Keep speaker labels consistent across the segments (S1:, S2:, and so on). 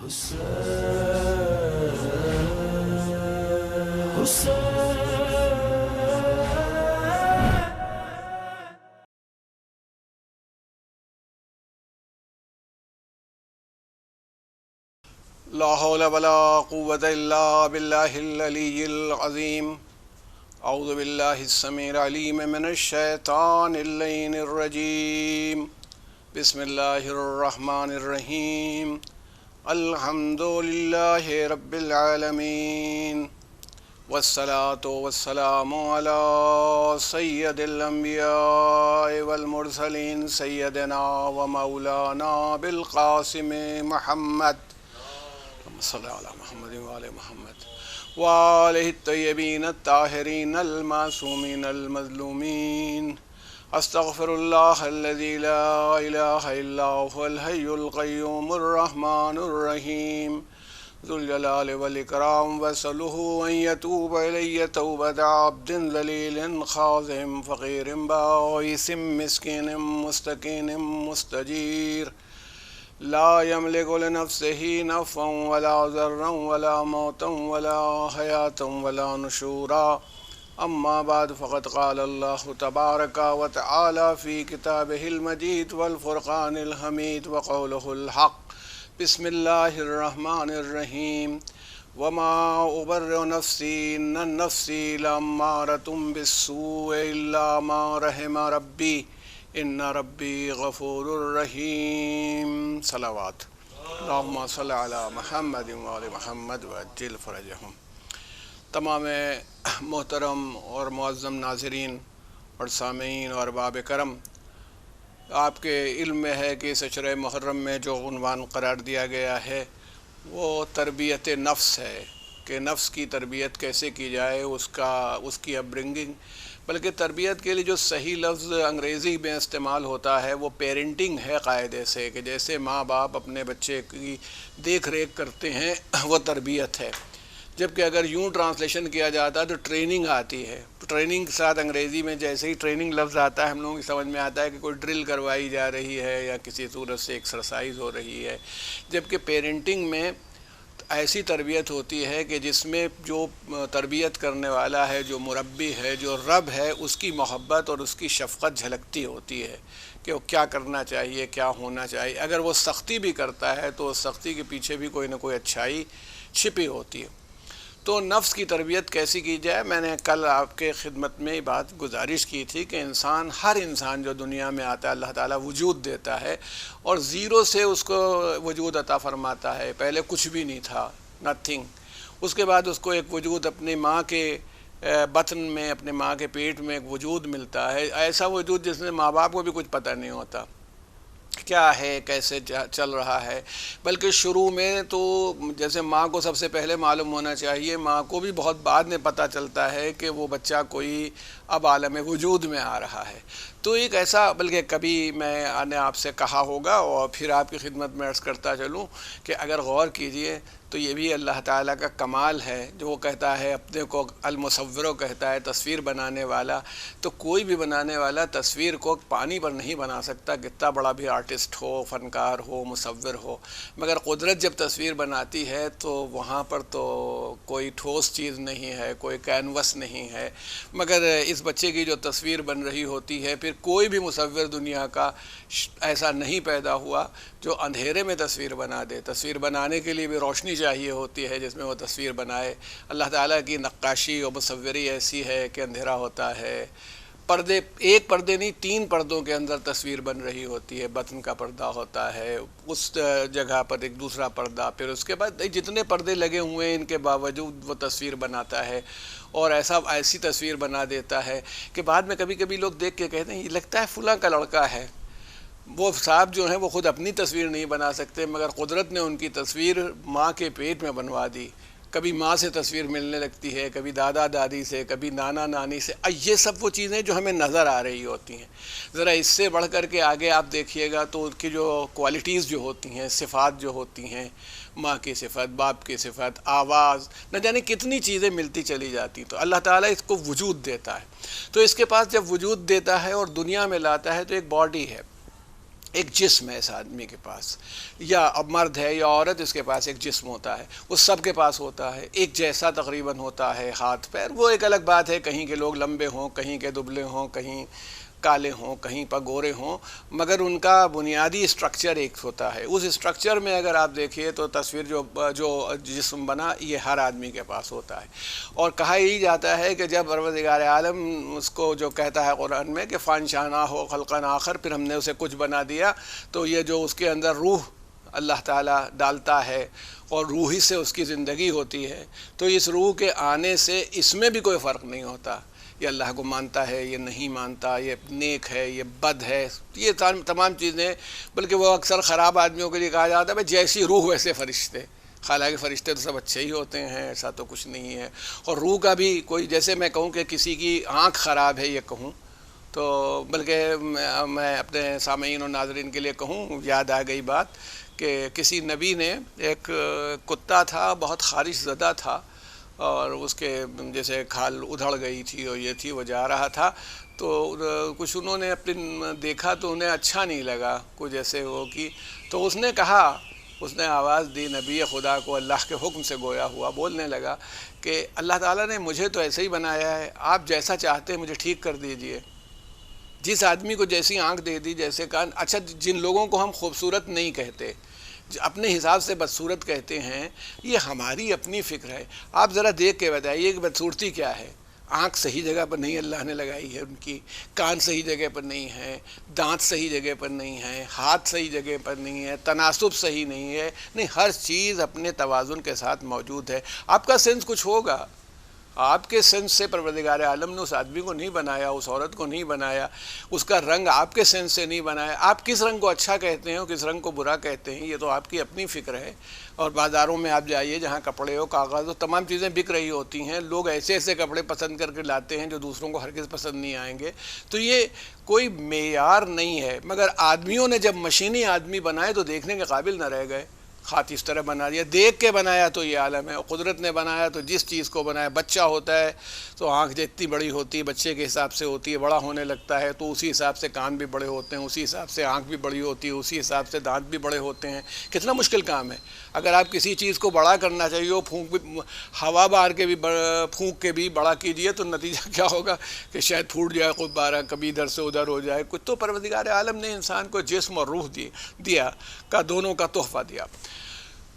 S1: لا حول ولا قوة إلا بالله العلي العظيم. أعوذ بالله السميع العليم من الشيطان اللعين الرجيم. بسم الله الرحمن الرحيم. الحمد لله رب العالمين، والصلاة والسلام على سيد الأنبياء والمرسلين سيدنا ومولانا بالقاسم محمد صلی اللہ علیہ محمد وآل محمد وآلہ الطیبین الطاہرین المعصومین المظلومین. استغفر اللہ الذی لا الہ الا هو الحی القیوم الرحمن الرحیم ذو الجلال والاکرام واسألہ ان یتوب الی توبۃ عبد ذلیل خاضع فقیر بائس مسکین مستکین مستجیر لا يملك لنفسه نفعا ولا ضرا ولا موتا ولا حياة ولا نشورا. أما بعد فقد قال الله تبارك وتعالى في كتابه المجيد والفرقان الحميد وقوله الحق. بسم الله الرحمن الرحيم. وما أبرئ نفسي إن النفس لأمارة بالسوء إلا ما رحم ربي ان ربی غفور الرحیم. صلوات اللہم صلی علی محمد وآل محمد وعجل فرجہم. تمام محترم اور معظم ناظرین اور سامعین اور ارباب کرم، آپ کے علم میں ہے کہ اس اشرۂ محرم میں جو عنوان قرار دیا گیا ہے وہ تربیت نفس ہے، کہ نفس کی تربیت کیسے کی جائے، اس کی اپ برنگنگ. بلکہ تربیت کے لیے جو صحیح لفظ انگریزی میں استعمال ہوتا ہے وہ پیرنٹنگ ہے قاعدے سے، کہ جیسے ماں باپ اپنے بچے کی دیکھ ریکھ کرتے ہیں وہ تربیت ہے. جبکہ اگر یوں ٹرانسلیشن کیا جاتا ہے تو ٹریننگ آتی ہے. ٹریننگ کے ساتھ انگریزی میں جیسے ہی ٹریننگ لفظ آتا ہے ہم لوگوں کی سمجھ میں آتا ہے کہ کوئی ڈرل کروائی جا رہی ہے یا کسی صورت سے ایکسرسائز ہو رہی ہے. جبکہ پیرنٹنگ میں ایسی تربیت ہوتی ہے کہ جس میں جو تربیت کرنے والا ہے، جو مربی ہے، جو رب ہے، اس کی محبت اور اس کی شفقت جھلکتی ہوتی ہے کہ وہ کیا کرنا چاہیے، کیا ہونا چاہیے. اگر وہ سختی بھی کرتا ہے تو اس سختی کے پیچھے بھی کوئی نہ کوئی اچھائی چھپی ہوتی ہے. تو نفس کی تربیت کیسی کی جائے، میں نے کل آپ کے خدمت میں بات گزارش کی تھی کہ ہر انسان جو دنیا میں آتا ہے اللہ تعالیٰ وجود دیتا ہے اور زیرو سے اس کو وجود عطا فرماتا ہے. پہلے کچھ بھی نہیں تھا، نتھنگ. اس کے بعد اس کو ایک وجود اپنی ماں کے بطن میں، اپنے ماں کے پیٹ میں ایک وجود ملتا ہے، ایسا وجود جس میں ماں باپ کو بھی کچھ پتہ نہیں ہوتا کیا ہے، کیسے چل رہا ہے. بلکہ شروع میں تو جیسے ماں کو سب سے پہلے معلوم ہونا چاہیے، ماں کو بھی بہت بعد میں پتہ چلتا ہے کہ وہ بچہ کوئی اب عالم وجود میں آ رہا ہے. تو ایک ایسا، بلکہ کبھی میں نے آپ سے کہا ہوگا اور پھر آپ کی خدمت میں عرض کرتا چلوں کہ اگر غور کیجئے تو یہ بھی اللہ تعالیٰ کا کمال ہے جو وہ کہتا ہے اپنے کو المصور کہتا ہے، تصویر بنانے والا. تو کوئی بھی بنانے والا تصویر کو پانی پر نہیں بنا سکتا، کتنا بڑا بھی آرٹسٹ ہو، فنکار ہو، مصور ہو. مگر قدرت جب تصویر بناتی ہے تو وہاں پر تو کوئی ٹھوس چیز نہیں ہے، کوئی کینوس نہیں ہے. مگر اس بچے کی جو تصویر بن رہی ہوتی ہے، پھر کوئی بھی مصور دنیا کا ایسا نہیں پیدا ہوا جو اندھیرے میں تصویر بنا دے. تصویر بنانے کے لیے بھی روشنی چاہیے ہوتی ہے جس میں وہ تصویر بنائے. اللہ تعالیٰ کی نقاشی اور مصوری ایسی ہے کہ اندھیرا ہوتا ہے، پردے، ایک پردے نہیں 3 پردوں کے اندر تصویر بن رہی ہوتی ہے. بطن کا پردہ ہوتا ہے، اس جگہ پر ایک دوسرا پردہ، پھر اس کے بعد جتنے پردے لگے ہوئے ہیں ان کے باوجود وہ تصویر بناتا ہے. اور ایسی تصویر بنا دیتا ہے کہ بعد میں کبھی کبھی لوگ دیکھ کے کہتے ہیں یہ لگتا ہے فلاں کا لڑکا ہے. وہ صاحب جو ہیں وہ خود اپنی تصویر نہیں بنا سکتے، مگر قدرت نے ان کی تصویر ماں کے پیٹ میں بنوا دی. کبھی ماں سے تصویر ملنے لگتی ہے، کبھی دادا دادی سے، کبھی نانا نانی سے. یہ سب وہ چیزیں جو ہمیں نظر آ رہی ہوتی ہیں. ذرا اس سے بڑھ کر کے آگے آپ دیکھیے گا تو ان کی جو کوالٹیز جو ہوتی ہیں، صفات جو ہوتی ہیں، ماں کی صفت، باپ کی صفت، آواز، نہ جانے کتنی چیزیں ملتی چلی جاتی. تو اللہ تعالیٰ اس کو وجود دیتا ہے. تو اس کے پاس جب وجود دیتا ہے اور دنیا میں لاتا ہے تو ایک باڈی ہے. ایک جسم ہے اس آدمی کے پاس، یا اب مرد ہے یا عورت، اس کے پاس ایک جسم ہوتا ہے، وہ سب کے پاس ہوتا ہے، ایک جیسا تقریباً ہوتا ہے ہاتھ پیر، وہ ایک الگ بات ہے، کہیں کے لوگ لمبے ہوں، کہیں کے دبلے ہوں، کہیں کالے ہوں، کہیں پر گورے ہوں، مگر ان کا بنیادی اسٹرکچر ایک ہوتا ہے۔ اس اسٹرکچر میں اگر آپ دیکھیے تو تصویر جو جسم بنا یہ ہر آدمی کے پاس ہوتا ہے، اور کہا یہی جاتا ہے کہ جب پروردگار عالم اس کو جو کہتا ہے قرآن میں کہ فَانشَأْنَاهُ خَلْقًا آخر، پھر ہم نے اسے کچھ بنا دیا، تو یہ جو اس کے اندر روح اللہ تعالیٰ ڈالتا ہے اور روح ہی سے اس کی زندگی ہوتی ہے، تو اس روح کے آنے سے اس میں بھی کوئی فرق نہیں ہوتا، یہ اللہ کو مانتا ہے، یہ نہیں مانتا، یہ نیک ہے، یہ بد ہے، یہ تمام چیزیں، بلکہ وہ اکثر خراب آدمیوں کے لیے کہا جاتا ہے بھائی جیسی روح ویسے فرشتے، حالانکہ فرشتے تو سب اچھے ہی ہوتے ہیں، ایسا تو کچھ نہیں ہے۔ اور روح کا بھی کوئی، جیسے میں کہوں کہ کسی کی آنکھ خراب ہے یہ کہوں تو، بلکہ میں اپنے سامعین اور ناظرین کے لیے کہوں، یاد آ گئی بات کہ کسی نبی نے ایک کتا تھا بہت خارش زدہ تھا، اور اس کے جیسے کھال ادھڑ گئی تھی اور یہ تھی، وہ جا رہا تھا تو کچھ انہوں نے اپنے دیکھا تو انہیں اچھا نہیں لگا کچھ ایسے وہ کی، تو اس نے کہا، اس نے آواز دی نبی خدا کو اللہ کے حکم سے گویا ہوا، بولنے لگا کہ اللہ تعالیٰ نے مجھے تو ایسے ہی بنایا ہے، آپ جیسا چاہتے ہیں مجھے ٹھیک کر دیجئے۔ جس آدمی کو جیسی آنکھ دے دی، جیسے کان، اچھا جن لوگوں کو ہم خوبصورت نہیں کہتے، اپنے حساب سے بدصورت کہتے ہیں، یہ ہماری اپنی فکر ہے۔ آپ ذرا دیکھ کے بتائیے کہ بدصورتی کیا ہے؟ آنکھ صحیح جگہ پر نہیں اللہ نے لگائی ہے ان کی، کان صحیح جگہ پر نہیں ہے، دانت صحیح جگہ پر نہیں ہے، ہاتھ صحیح جگہ پر نہیں ہے، تناسب صحیح نہیں ہے، نہیں، ہر چیز اپنے توازن کے ساتھ موجود ہے۔ آپ کا سینس کچھ ہوگا، آپ کے سینس سے پروردگار عالم نے اس آدمی کو نہیں بنایا، اس عورت کو نہیں بنایا، اس کا رنگ آپ کے سینس سے نہیں بنایا، آپ کس رنگ کو اچھا کہتے ہیں اور کس رنگ کو برا کہتے ہیں یہ تو آپ کی اپنی فکر ہے۔ اور بازاروں میں آپ جائیے جہاں کپڑے ہو، کاغذ ہو، تمام چیزیں بک رہی ہوتی ہیں، لوگ ایسے ایسے کپڑے پسند کر کے لاتے ہیں جو دوسروں کو ہرگز پسند نہیں آئیں گے، تو یہ کوئی معیار نہیں ہے۔ مگر آدمیوں نے جب مشینی آدمی بنائے تو دیکھنے کے قابل نہ رہ گئے، ہاتھ اس طرح بنا دیا، دیکھ کے بنایا تو یہ عالم ہے، اور قدرت نے بنایا تو جس چیز کو بنایا، بچہ ہوتا ہے تو آنکھ جتنی بڑی ہوتی ہے بچے کے حساب سے ہوتی ہے، بڑا ہونے لگتا ہے تو اسی حساب سے کان بھی بڑے ہوتے ہیں، اسی حساب سے آنکھ بھی بڑی ہوتی ہے، اسی حساب سے دانت بھی بڑے ہوتے ہیں۔ کتنا مشکل کام ہے، اگر آپ کسی چیز کو بڑا کرنا چاہیے، پھونک بھی، ہوا بار کے بھی پھونک کے بھی بڑا کیجئے تو نتیجہ کیا ہوگا کہ شاید پھوٹ جائے خود بارہ، کبھی ادھر سے ادھر ہو جائے کچھ۔ تو پروردگار عالم نے انسان کو جسم اور روح دیا کا، دونوں کا تحفہ دیا،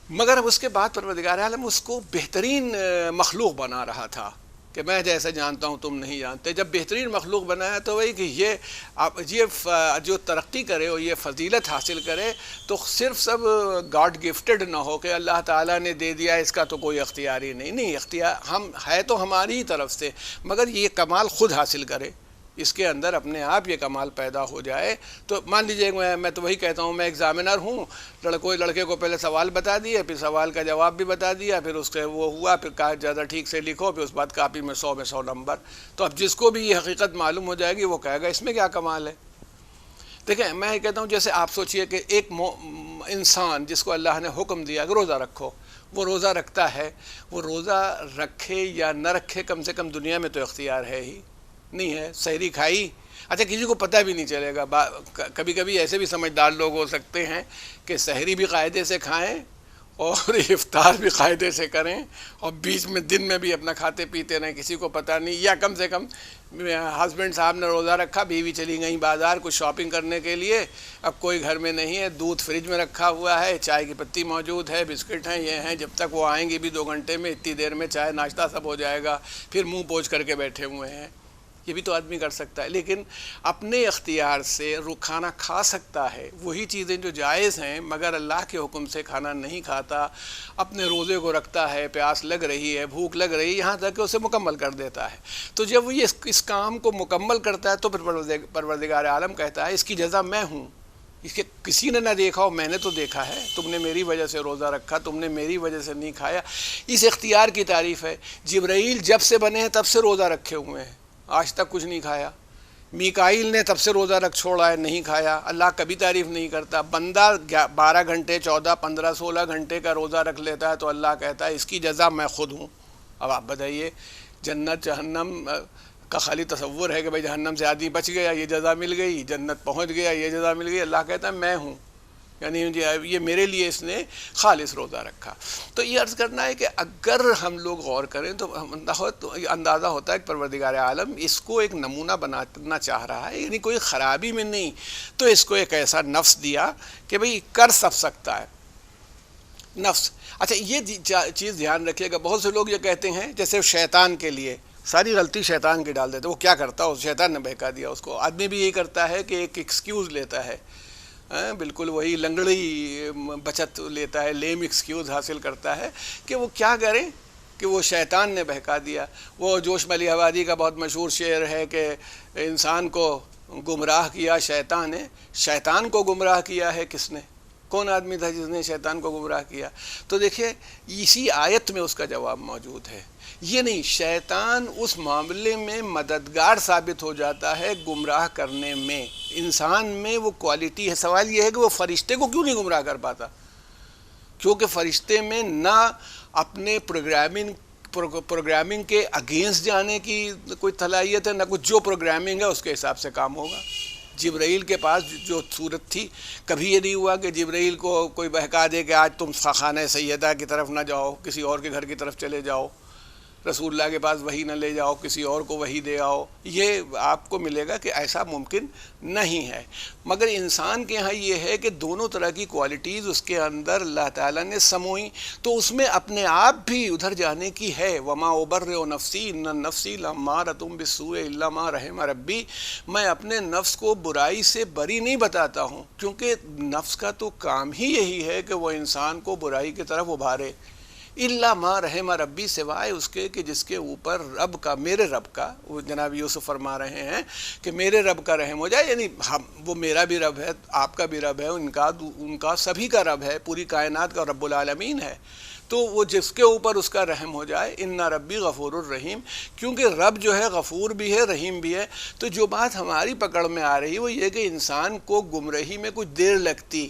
S1: مگر اس کے بعد پروردگار عالم اس کو بہترین مخلوق بنا رہا تھا کہ میں جیسے جانتا ہوں تم نہیں جانتے۔ جب بہترین مخلوق بنایا تو وہی کہ یہ جو ترقی کرے اور یہ فضیلت حاصل کرے تو صرف سب گاڈ گفٹڈ نہ ہو کہ اللہ تعالیٰ نے دے دیا، اس کا تو کوئی اختیار ہی نہیں، اختیار ہم ہے تو ہماری ہی طرف سے، مگر یہ کمال خود حاصل کرے، اس کے اندر اپنے آپ یہ کمال پیدا ہو جائے۔ تو مان لیجئے میں تو وہی کہتا ہوں، میں ایگزامینر ہوں، لڑکے کو پہلے سوال بتا دیا، پھر سوال کا جواب بھی بتا دیا، پھر اس کے وہ ہوا، پھر کہا زیادہ ٹھیک سے لکھو، پھر اس بعد کاپی میں 100 نمبر۔ تو اب جس کو بھی یہ حقیقت معلوم ہو جائے گی وہ کہے گا اس میں کیا کمال ہے۔ دیکھیں میں یہ کہتا ہوں، جیسے آپ سوچئے کہ ایک انسان جس کو اللہ نے حکم دیا کہ روزہ رکھو، وہ روزہ رکھتا ہے، وہ روزہ رکھے یا نہ رکھے کم سے کم دنیا میں تو اختیار ہے ہی نہیں ہے۔ سحری کھائی، اچھا کسی کو پتہ بھی نہیں چلے گا، کبھی کبھی ایسے بھی سمجھدار لوگ ہو سکتے ہیں کہ سحری بھی قاعدے سے کھائیں اور افطار بھی قاعدے سے کریں اور بیچ میں دن میں بھی اپنا کھاتے پیتے رہیں، کسی کو پتہ نہیں، یا کم سے کم ہسبینڈ صاحب نے روزہ رکھا، بیوی چلی گئیں بازار کچھ شاپنگ کرنے کے لیے، اب کوئی گھر میں نہیں ہے، دودھ فریج میں رکھا ہوا ہے، چائے کی پتی موجود ہے، بسکٹ ہیں، یہ ہیں، جب تک وہ آئیں گے بھی 2 گھنٹے میں، اتنی دیر میں چائے ناشتہ سب ہو جائے گا، پھر منہ پوچھ کر کے بیٹھے ہوئے ہیں۔ یہ بھی تو آدمی کر سکتا ہے، لیکن اپنے اختیار سے کھانا کھا سکتا ہے، وہی چیزیں جو جائز ہیں، مگر اللہ کے حکم سے کھانا نہیں کھاتا، اپنے روزے کو رکھتا ہے، پیاس لگ رہی ہے، بھوک لگ رہی ہے، یہاں تک کہ اسے مکمل کر دیتا ہے۔ تو جب وہ اس کام کو مکمل کرتا ہے تو پھر پروردگار عالم کہتا ہے اس کی جزا میں ہوں، اس کے کسی نے نہ دیکھا ہو، میں نے تو دیکھا ہے، تم نے میری وجہ سے روزہ رکھا، تم نے میری وجہ سے نہیں کھایا۔ اس اختیار کی تعریف ہے۔ جبرائیل جب سے بنے ہیں تب سے روزہ رکھے ہوئے ہیں، آج تک کچھ نہیں کھایا۔ میکائیل نے تب سے روزہ رکھ چھوڑا ہے، نہیں کھایا۔ اللہ کبھی تعریف نہیں کرتا۔ بندہ 12 گھنٹے 14 15 16 گھنٹے کا روزہ رکھ لیتا ہے تو اللہ کہتا ہے اس کی جزا میں خود ہوں۔ اب آپ بتائیے، جنت جہنم کا خالی تصور ہے کہ بھائی جہنم سے آدمی بچ گیا یہ جزا مل گئی، جنت پہنچ گیا یہ جزا مل گئی. اللہ کہتا ہے میں ہوں، یعنی یہ میرے لیے اس نے خالص روزہ رکھا. تو یہ عرض کرنا ہے کہ اگر ہم لوگ غور کریں تو اندازہ ہوتا ہے کہ پروردگار عالم اس کو ایک نمونہ بنانا چاہ رہا ہے، یعنی کوئی خرابی میں نہیں، تو اس کو ایک ایسا نفس دیا کہ بھئی کر سکتا ہے نفس. اچھا یہ چیز دھیان رکھیے گا، بہت سے لوگ یہ کہتے ہیں جیسے شیطان کے لیے ساری غلطی شیطان کی ڈال دیتے، وہ کیا کرتا ہے، شیطان نے بہکا دیا اس کو. آدمی بھی یہی کرتا ہے کہ ایک ایکسکیوز لیتا ہے، بالکل وہی لنگڑی بچت لیتا ہے، لیم ایکسکیوز حاصل کرتا ہے کہ وہ کیا کرے کہ وہ شیطان نے بہکا دیا. وہ جوش ملی آبادی کا بہت مشہور شعر ہے کہ انسان کو گمراہ کیا شیطان نے، شیطان کو گمراہ کیا ہے کس نے، کون آدمی تھا جس نے شیطان کو گمراہ کیا. تو دیکھیے اسی آیت میں اس کا جواب موجود ہے. یہ نہیں، شیطان اس معاملے میں مددگار ثابت ہو جاتا ہے گمراہ کرنے میں. انسان میں وہ کوالٹی ہے. سوال یہ ہے کہ وہ فرشتے کو کیوں نہیں گمراہ کر پاتا؟ کیونکہ فرشتے میں نہ اپنے پروگرامنگ کے اگینسٹ جانے کی کوئی صلاحیت ہے، نہ کچھ جو پروگرامنگ ہے اس کے حساب سے کام ہوگا. جبرائیل کے پاس جو صورت تھی، کبھی یہ نہیں ہوا کہ جبرائیل کو کوئی بہکا دے کہ آج تم خانہ سیدہ کی طرف نہ جاؤ، کسی اور کے گھر کی طرف چلے جاؤ، رسول اللہ کے پاس وہی نہ لے جاؤ، کسی اور کو وہی دے آؤ. یہ آپ کو ملے گا کہ ایسا ممکن نہیں ہے. مگر انسان کے ہاں یہ ہے کہ دونوں طرح کی کوالٹیز اس کے اندر اللہ تعالیٰ نے سموئی، تو اس میں اپنے آپ بھی ادھر جانے کی ہے. وما ابرئ نفسی ان النفس لامارۃ بالسوء الا ما رحم ربی. میں اپنے نفس کو برائی سے بری نہیں بتاتا ہوں، کیونکہ نفس کا تو کام ہی یہی ہے کہ وہ انسان کو برائی کی طرف ابھارے. الا ما رحم ربی، سوائے اس کے کہ جس کے اوپر رب کا، میرے رب کا، وہ جناب یوسف فرما رہے ہیں کہ میرے رب کا رحم ہو جائے. یعنی وہ میرا بھی رب ہے، آپ کا بھی رب ہے، ان کا سبھی کا رب ہے، پوری کائنات کا رب العالمین ہے. تو وہ جس کے اوپر اس کا رحم ہو جائے. ان ربی غفور الرحیم، کیونکہ رب جو ہے غفور بھی ہے رحیم بھی ہے. تو جو بات ہماری پکڑ میں آ رہی ہے وہ یہ کہ انسان کو گمراہی میں کچھ دیر لگتی.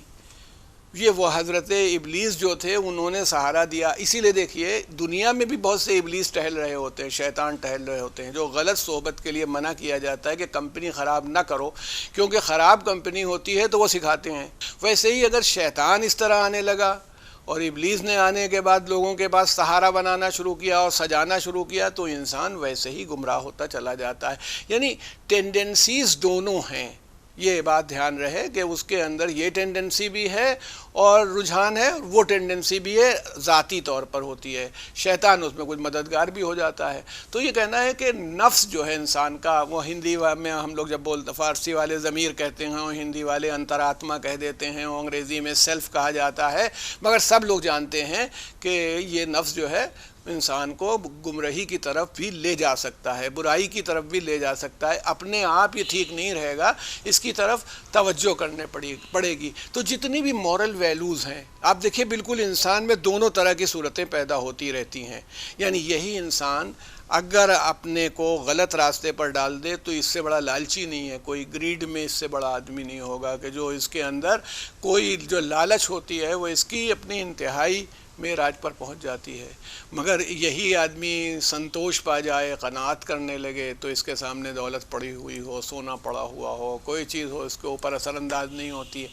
S1: یہ وہ حضرت ابلیس جو تھے انہوں نے سہارا دیا. اسی لیے دیکھیے دنیا میں بھی بہت سے ابلیس ٹہل رہے ہوتے ہیں، شیطان ٹہل رہے ہوتے ہیں، جو غلط صحبت کے لیے منع کیا جاتا ہے کہ کمپنی خراب نہ کرو، کیونکہ خراب کمپنی ہوتی ہے تو وہ سکھاتے ہیں. ویسے ہی اگر شیطان اس طرح آنے لگا اور ابلیس نے آنے کے بعد لوگوں کے پاس سہارا بنانا شروع کیا اور سجانا شروع کیا، تو انسان ویسے ہی گمراہ ہوتا چلا جاتا ہے. یعنی ٹینڈنسیز دونوں ہیں. یہ بات دھیان رہے کہ اس کے اندر یہ ٹینڈنسی بھی ہے اور رجحان ہے، وہ ٹینڈنسی بھی ہے، ذاتی طور پر ہوتی ہے. شیطان اس میں کچھ مددگار بھی ہو جاتا ہے. تو یہ کہنا ہے کہ نفس جو ہے انسان کا، وہ ہندی میں ہم لوگ جب بولتے، فارسی والے ضمیر کہتے ہیں، ہندی والے انترآتما کہہ دیتے ہیں، اور انگریزی میں سیلف کہا جاتا ہے. مگر سب لوگ جانتے ہیں کہ یہ نفس جو ہے انسان کو گمراہی کی طرف بھی لے جا سکتا ہے، برائی کی طرف بھی لے جا سکتا ہے. اپنے آپ یہ ٹھیک نہیں رہے گا، اس کی طرف توجہ کرنے پڑے گی. تو جتنی بھی مورل ویلیوز ہیں آپ دیکھیے، بالکل انسان میں دونوں طرح کی صورتیں پیدا ہوتی رہتی ہیں. یعنی یہی انسان اگر اپنے کو غلط راستے پر ڈال دے تو اس سے بڑا لالچی نہیں ہے کوئی. گریڈ میں اس سے بڑا آدمی نہیں ہوگا کہ جو اس کے اندر کوئی جو لالچ ہوتی ہے وہ اس کی اپنی انتہائی معراج پر پہنچ جاتی ہے. مگر یہی آدمی سنتوش پا جائے، قناعت کرنے لگے، تو اس کے سامنے دولت پڑی ہوئی ہو، سونا پڑا ہوا ہو، کوئی چیز ہو، اس کے اوپر اثر انداز نہیں ہوتی ہے.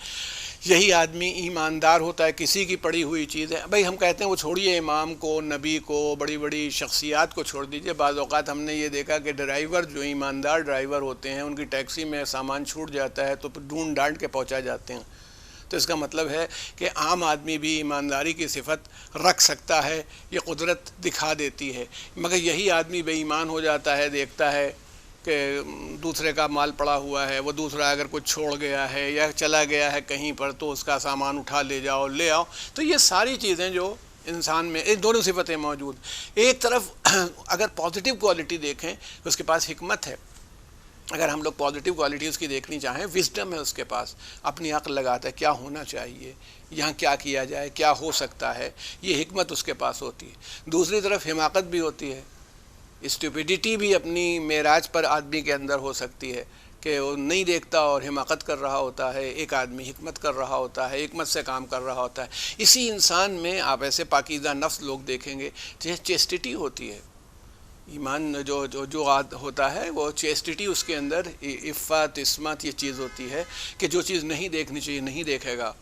S1: یہی آدمی ایماندار ہوتا ہے. کسی کی پڑی ہوئی چیز ہے، بھائی ہم کہتے ہیں وہ چھوڑیے امام کو، نبی کو، بڑی بڑی شخصیات کو چھوڑ دیجئے. بعض اوقات ہم نے یہ دیکھا کہ ڈرائیور جو ایماندار ڈرائیور ہوتے ہیں، ان کی ٹیکسی میں سامان چھوٹ جاتا ہے تو ڈھونڈ ڈانٹ کے پہنچا جاتے ہیں. تو اس کا مطلب ہے کہ عام آدمی بھی ایمانداری کی صفت رکھ سکتا ہے، یہ قدرت دکھا دیتی ہے. مگر یہی آدمی بے ایمان ہو جاتا ہے، دیکھتا ہے کہ دوسرے کا مال پڑا ہوا ہے، وہ دوسرا اگر کچھ چھوڑ گیا ہے یا چلا گیا ہے کہیں پر تو اس کا سامان اٹھا لے جاؤ، لے آؤ. تو یہ ساری چیزیں جو انسان میں دونوں صفتیں موجود. ایک طرف اگر پازیٹیو کوالٹی دیکھیں اس کے پاس حکمت ہے. اگر ہم لوگ پازیٹیو کوالٹیز کی دیکھنی چاہیں، وزڈم ہے اس کے پاس، اپنی عقل لگاتا ہے کیا ہونا چاہیے، یہاں کیا کیا جائے، کیا ہو سکتا ہے، یہ حکمت اس کے پاس ہوتی ہے. دوسری طرف حماقت بھی ہوتی ہے، اسٹوپیڈیٹی بھی اپنی معراج پر آدمی کے اندر ہو سکتی ہے کہ وہ نہیں دیکھتا اور حماقت کر رہا ہوتا ہے. ایک آدمی حکمت کر رہا ہوتا ہے، حکمت سے کام کر رہا ہوتا ہے. اسی انسان میں آپ ایسے پاکیزہ نفس لوگ دیکھیں گے، چیسٹیٹی ہوتی ہے. ایمان جو ہوتا ہے وہ چیسٹیٹی، اس کے اندر عفت عصمت یہ چیز ہوتی ہے کہ جو چیز نہیں دیکھنی چاہیے نہیں دیکھے گا.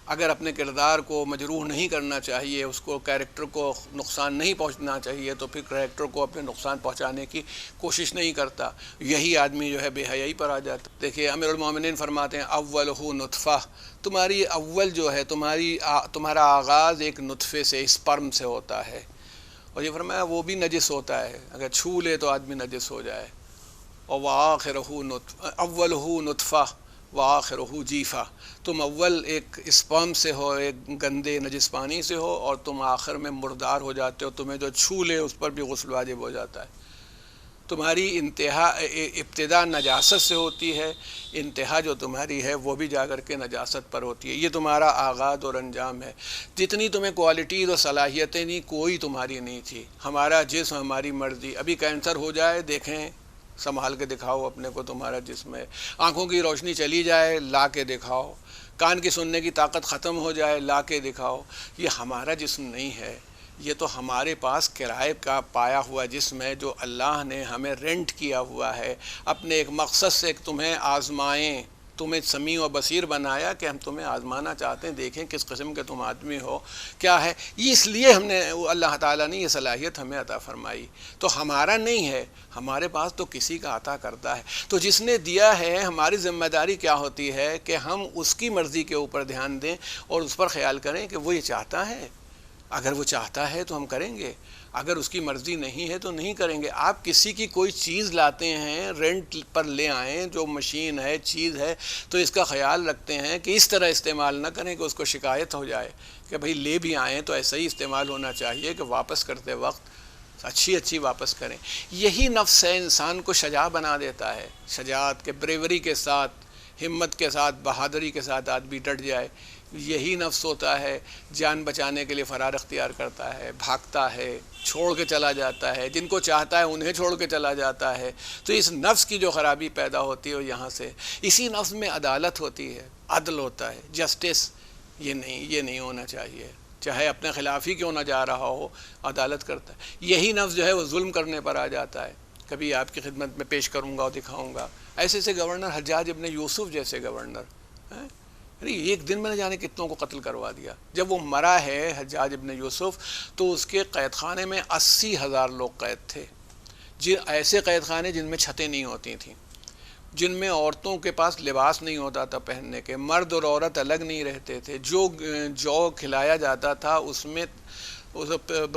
S1: اگر اپنے کردار کو مجروح نہیں کرنا چاہیے، اس کو کیریکٹر کو نقصان نہیں پہنچنا چاہیے، تو پھر کیریکٹر کو اپنے نقصان پہنچانے کی کوشش نہیں کرتا. یہی آدمی جو ہے بے حیائی پر آ جاتا. دیکھیے امیر المومنین فرماتے ہیں اولہ نطفہ، تمہاری اول جو ہے تمہارا آغاز ایک نطفے سے، اسپرم سے ہوتا ہے. اور یہ فرمایا وہ بھی نجس ہوتا ہے، اگر چھو لے تو آدمی نجس ہو جائے. اور اولہ نطفہ وآخرہ جیفہ، تم اول ایک اسپرم سے ہو، ایک گندے نجس پانی سے ہو، اور تم آخر میں مردار ہو جاتے ہو. تمہیں جو چھو لے اس پر بھی غسل واجب ہو جاتا ہے. تمہاری ابتدا نجاست سے ہوتی ہے، انتہا جو تمہاری ہے وہ بھی جا کر کے نجاست پر ہوتی ہے. یہ تمہارا آغاز اور انجام ہے. جتنی تمہیں کوالٹیز اور صلاحیتیں نہیں، کوئی تمہاری نہیں تھی. ہمارا جسم ہماری مرضی. ابھی کینسر ہو جائے دیکھیں، سنبھال کے دکھاؤ اپنے کو، تمہارا جسم ہے. آنکھوں کی روشنی چلی جائے لا کے دکھاؤ. کان کی سننے کی طاقت ختم ہو جائے لا کے دکھاؤ. یہ ہمارا جسم نہیں ہے، یہ تو ہمارے پاس کرائے کا پایا ہوا جسم ہے جو اللہ نے ہمیں رینٹ کیا ہوا ہے اپنے ایک مقصد سے، تمہیں آزمائیں، تمہیں سمیع و بصیر بنایا کہ ہم تمہیں آزمانا چاہتے ہیں، دیکھیں کس قسم کے تم آدمی ہو کیا ہے. یہ اس لیے ہم نے اللہ تعالیٰ نے یہ صلاحیت ہمیں عطا فرمائی. تو ہمارا نہیں ہے، ہمارے پاس تو کسی کا عطا کرتا ہے. تو جس نے دیا ہے، ہماری ذمہ داری کیا ہوتی ہے کہ ہم اس کی مرضی کے اوپر دھیان دیں اور اس پر خیال کریں کہ وہ یہ چاہتا ہے. اگر وہ چاہتا ہے تو ہم کریں گے، اگر اس کی مرضی نہیں ہے تو نہیں کریں گے. آپ کسی کی کوئی چیز لاتے ہیں، رینٹ پر لے آئیں، جو مشین ہے چیز ہے، تو اس کا خیال رکھتے ہیں کہ اس طرح استعمال نہ کریں کہ اس کو شکایت ہو جائے کہ بھئی لے بھی آئیں تو ایسا ہی استعمال ہونا چاہیے کہ واپس کرتے وقت اچھی واپس کریں. یہی نفس ہے انسان کو شجاع بنا دیتا ہے. شجاعت کے بریوری کے ساتھ، ہمت کے ساتھ، بہادری کے ساتھ آدمی ڈٹ جائے. یہی نفس ہوتا ہے جان بچانے کے لیے فرار اختیار کرتا ہے، بھاگتا ہے، چھوڑ کے چلا جاتا ہے. جن کو چاہتا ہے انہیں چھوڑ کے چلا جاتا ہے. تو اس نفس کی جو خرابی پیدا ہوتی ہے وہ یہاں سے. اسی نفس میں عدالت ہوتی ہے، عدل ہوتا ہے، جسٹس. یہ نہیں ہونا چاہیے. چاہے اپنے خلاف ہی کیوں نہ جا رہا ہو، عدالت کرتا ہے. یہی نفس جو ہے وہ ظلم کرنے پر آ جاتا ہے. کبھی آپ کی خدمت میں پیش کروں گا اور دکھاؤں گا ایسے گورنر حجاج ابن یوسف جیسے گورنر. ایک دن میں نہ جانے کتنوں کو قتل کروا دیا. جب وہ مرا ہے حجاج ابن یوسف تو اس کے قید خانے میں 80,000 لوگ قید تھے. ایسے قید خانے جن میں چھتیں نہیں ہوتی تھیں، جن میں عورتوں کے پاس لباس نہیں ہوتا تھا پہننے کے، مرد اور عورت الگ نہیں رہتے تھے. جو کھلایا جاتا تھا اس میں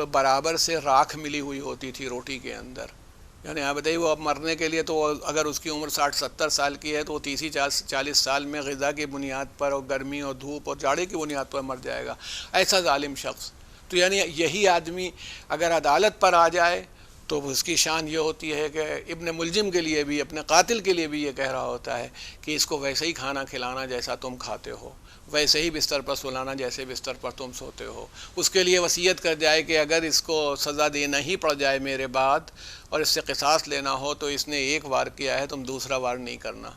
S1: برابر سے راکھ ملی ہوئی ہوتی تھی روٹی کے اندر. یعنی آپ بتائیے وہ اب مرنے کے لیے تو اگر اس کی عمر 60-70 سال کی ہے تو وہ 30-40 سال میں غذا کی بنیاد پر اور گرمی اور دھوپ اور جاڑے کی بنیاد پر مر جائے گا. ایسا ظالم شخص. تو یعنی یہی آدمی اگر عدالت پر آ جائے تو اس کی شان یہ ہوتی ہے کہ ابن ملجم کے لیے بھی، اپنے قاتل کے لیے بھی یہ کہہ رہا ہوتا ہے کہ اس کو ویسے ہی کھانا کھلانا جیسا تم کھاتے ہو، ویسے ہی بستر پر سلانا جیسے بستر پر تم سوتے ہو. اس کے لیے وصیت کر جائے کہ اگر اس کو سزا دینا ہی پڑ جائے میرے بعد اور اس سے قصاص لینا ہو تو اس نے ایک وار کیا ہے، تم دوسرا وار نہیں کرنا.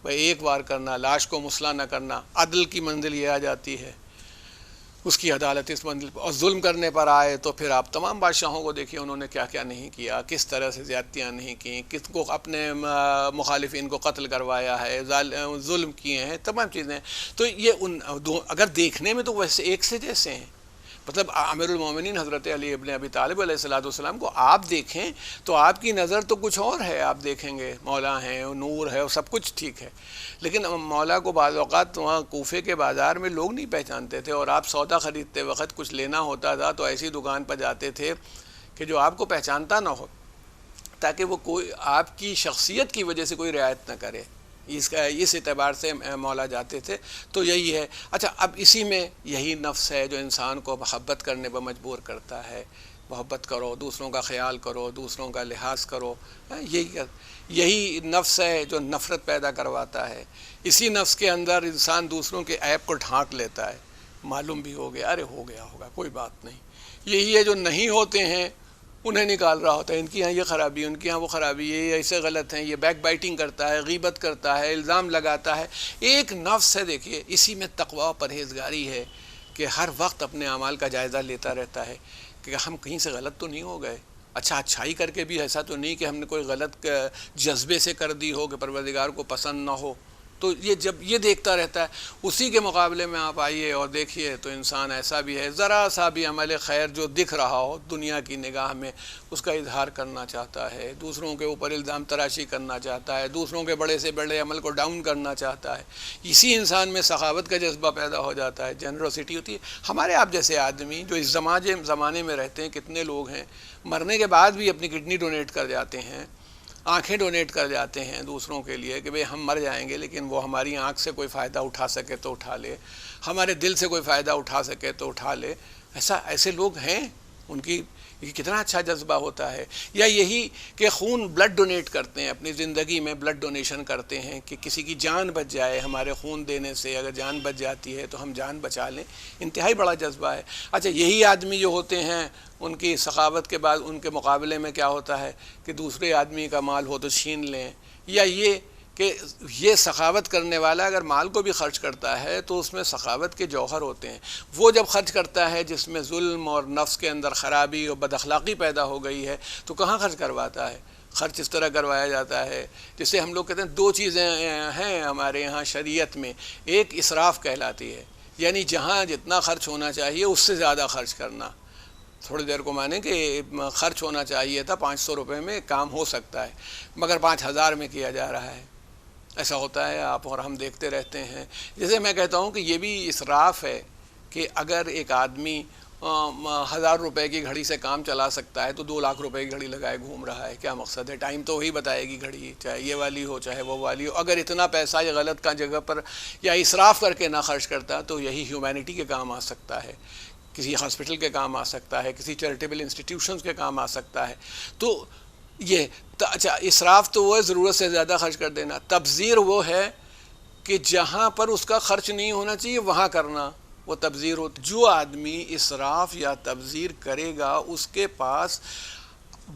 S1: بھائی ایک وار کرنا، لاش کو مسئلہ نہ کرنا. عدل کی منزل یہ آ جاتی ہے، اس کی عدالت اس منزل پر. اور ظلم کرنے پر آئے تو پھر آپ تمام بادشاہوں کو دیکھیے انہوں نے کیا کیا نہیں کیا، کس طرح سے زیادتیاں نہیں کیں، کس کو اپنے مخالفین کو قتل کروایا ہے، ظلم کیے ہیں، تمام چیزیں. تو یہ اگر دیکھنے میں تو ویسے ایک سے جیسے ہیں. مطلب امیر المومنین حضرت علی ابن ابی طالب علیہ السلام کو آپ دیکھیں تو آپ کی نظر تو کچھ اور ہے. آپ دیکھیں گے مولا ہیں، نور ہے، سب کچھ ٹھیک ہے، لیکن مولا کو بعض اوقات وہاں کوفے کے بازار میں لوگ نہیں پہچانتے تھے. اور آپ سودا خریدتے وقت کچھ لینا ہوتا تھا تو ایسی دکان پر جاتے تھے کہ جو آپ کو پہچانتا نہ ہو، تاکہ وہ کوئی آپ کی شخصیت کی وجہ سے کوئی رعایت نہ کرے. اس اعتبار سے مولا جاتے تھے. تو یہی ہے. اچھا اب اسی میں یہی نفس ہے جو انسان کو محبت کرنے پر مجبور کرتا ہے. محبت کرو، دوسروں کا خیال کرو، دوسروں کا لحاظ کرو. یہی نفس ہے جو نفرت پیدا کرواتا ہے. اسی نفس کے اندر انسان دوسروں کے عیب کو ڈھانک لیتا ہے. معلوم بھی ہو گیا، ارے ہو گیا ہوگا کوئی بات نہیں. یہی ہے جو نہیں ہوتے ہیں انہیں نکال رہا ہوتا ہے، ان کی یہاں یہ خرابی، ان کی یہاں وہ خرابی، یہ ایسے غلط ہیں. یہ بیک بائٹنگ کرتا ہے، غیبت کرتا ہے، الزام لگاتا ہے. ایک نفس ہے دیکھیے، اسی میں تقوی و پرہیزگاری ہے کہ ہر وقت اپنے اعمال کا جائزہ لیتا رہتا ہے کہ ہم کہیں سے غلط تو نہیں ہو گئے. اچھا اچھائی کر کے بھی ایسا تو نہیں کہ ہم نے کوئی غلط جذبے سے کر دی ہو کہ پروردگار کو پسند نہ ہو، تو یہ جب یہ دیکھتا رہتا ہے، اسی کے مقابلے میں آپ آئیے اور دیکھیے تو انسان ایسا بھی ہے، ذرا سا بھی عمل خیر جو دکھ رہا ہو دنیا کی نگاہ میں اس کا اظہار کرنا چاہتا ہے، دوسروں کے اوپر الزام تراشی کرنا چاہتا ہے، دوسروں کے بڑے سے بڑے عمل کو ڈاؤن کرنا چاہتا ہے، اسی انسان میں سخاوت کا جذبہ پیدا ہو جاتا ہے، جنروسٹی ہوتی ہے۔ ہمارے آپ جیسے آدمی جو اس زمانے میں رہتے ہیں، کتنے لوگ ہیں مرنے کے بعد بھی اپنی کڈنی ڈونیٹ کر جاتے ہیں، آنکھیں ڈونیٹ کر جاتے ہیں دوسروں کے لیے کہ بھئی ہم مر جائیں گے لیکن وہ ہماری آنکھ سے کوئی فائدہ اٹھا سکے تو اٹھا لے، ہمارے دل سے کوئی فائدہ اٹھا سکے تو اٹھا لے۔ ایسے لوگ ہیں، ان کی کتنا اچھا جذبہ ہوتا ہے۔ یا یہی کہ خون بلڈ ڈونیٹ کرتے ہیں، اپنی زندگی میں بلڈ ڈونیشن کرتے ہیں کہ کسی کی جان بچ جائے ہمارے خون دینے سے، اگر جان بچ جاتی ہے تو ہم جان بچا لیں، انتہائی بڑا جذبہ ہے۔ اچھا یہی آدمی جو ہوتے ہیں ان کی سخاوت کے بعد ان کے مقابلے میں کیا ہوتا ہے کہ دوسرے آدمی کا مال ہو تو چھین لیں، یا یہ کہ یہ سخاوت کرنے والا اگر مال کو بھی خرچ کرتا ہے تو اس میں سخاوت کے جوہر ہوتے ہیں، وہ جب خرچ کرتا ہے جس میں ظلم اور نفس کے اندر خرابی اور بد اخلاقی پیدا ہو گئی ہے تو کہاں خرچ کرواتا ہے؟ خرچ اس طرح کروایا جاتا ہے جسے ہم لوگ کہتے ہیں دو چیزیں ہیں ہمارے یہاں شریعت میں، ایک اسراف کہلاتی ہے، یعنی جہاں جتنا خرچ ہونا چاہیے اس سے زیادہ خرچ کرنا۔ تھوڑی دیر کو مانیں کہ خرچ ہونا چاہیے تھا 500 روپے میں کام ہو سکتا ہے مگر 5000 میں کیا جا رہا ہے، ایسا ہوتا ہے آپ اور ہم دیکھتے رہتے ہیں۔ جیسے میں کہتا ہوں کہ یہ بھی اسراف ہے کہ اگر ایک آدمی 1000 روپے کی گھڑی سے کام چلا سکتا ہے تو 2 لاکھ روپے کی گھڑی لگائے گھوم رہا ہے، کیا مقصد ہے؟ ٹائم تو وہی بتائے گی گھڑی، چاہے یہ والی ہو چاہے وہ والی ہو۔ اگر اتنا پیسہ یا غلط کا جگہ پر یا اسراف کر کے نہ خرچ کرتا تو یہی ہیومینٹی کے کام آ سکتا ہے، کسی ہاسپٹل کے کام آ سکتا ہے، کسی چیریٹیبل انسٹیٹیوشنز کے کام آ سکتا ہے۔ تو یہ اچھا اسراف تو وہ ہے ضرورت سے زیادہ خرچ کر دینا، تبذیر وہ ہے کہ جہاں پر اس کا خرچ نہیں ہونا چاہیے وہاں کرنا، وہ تبذیر ہوتی۔ جو آدمی اسراف یا تبذیر کرے گا اس کے پاس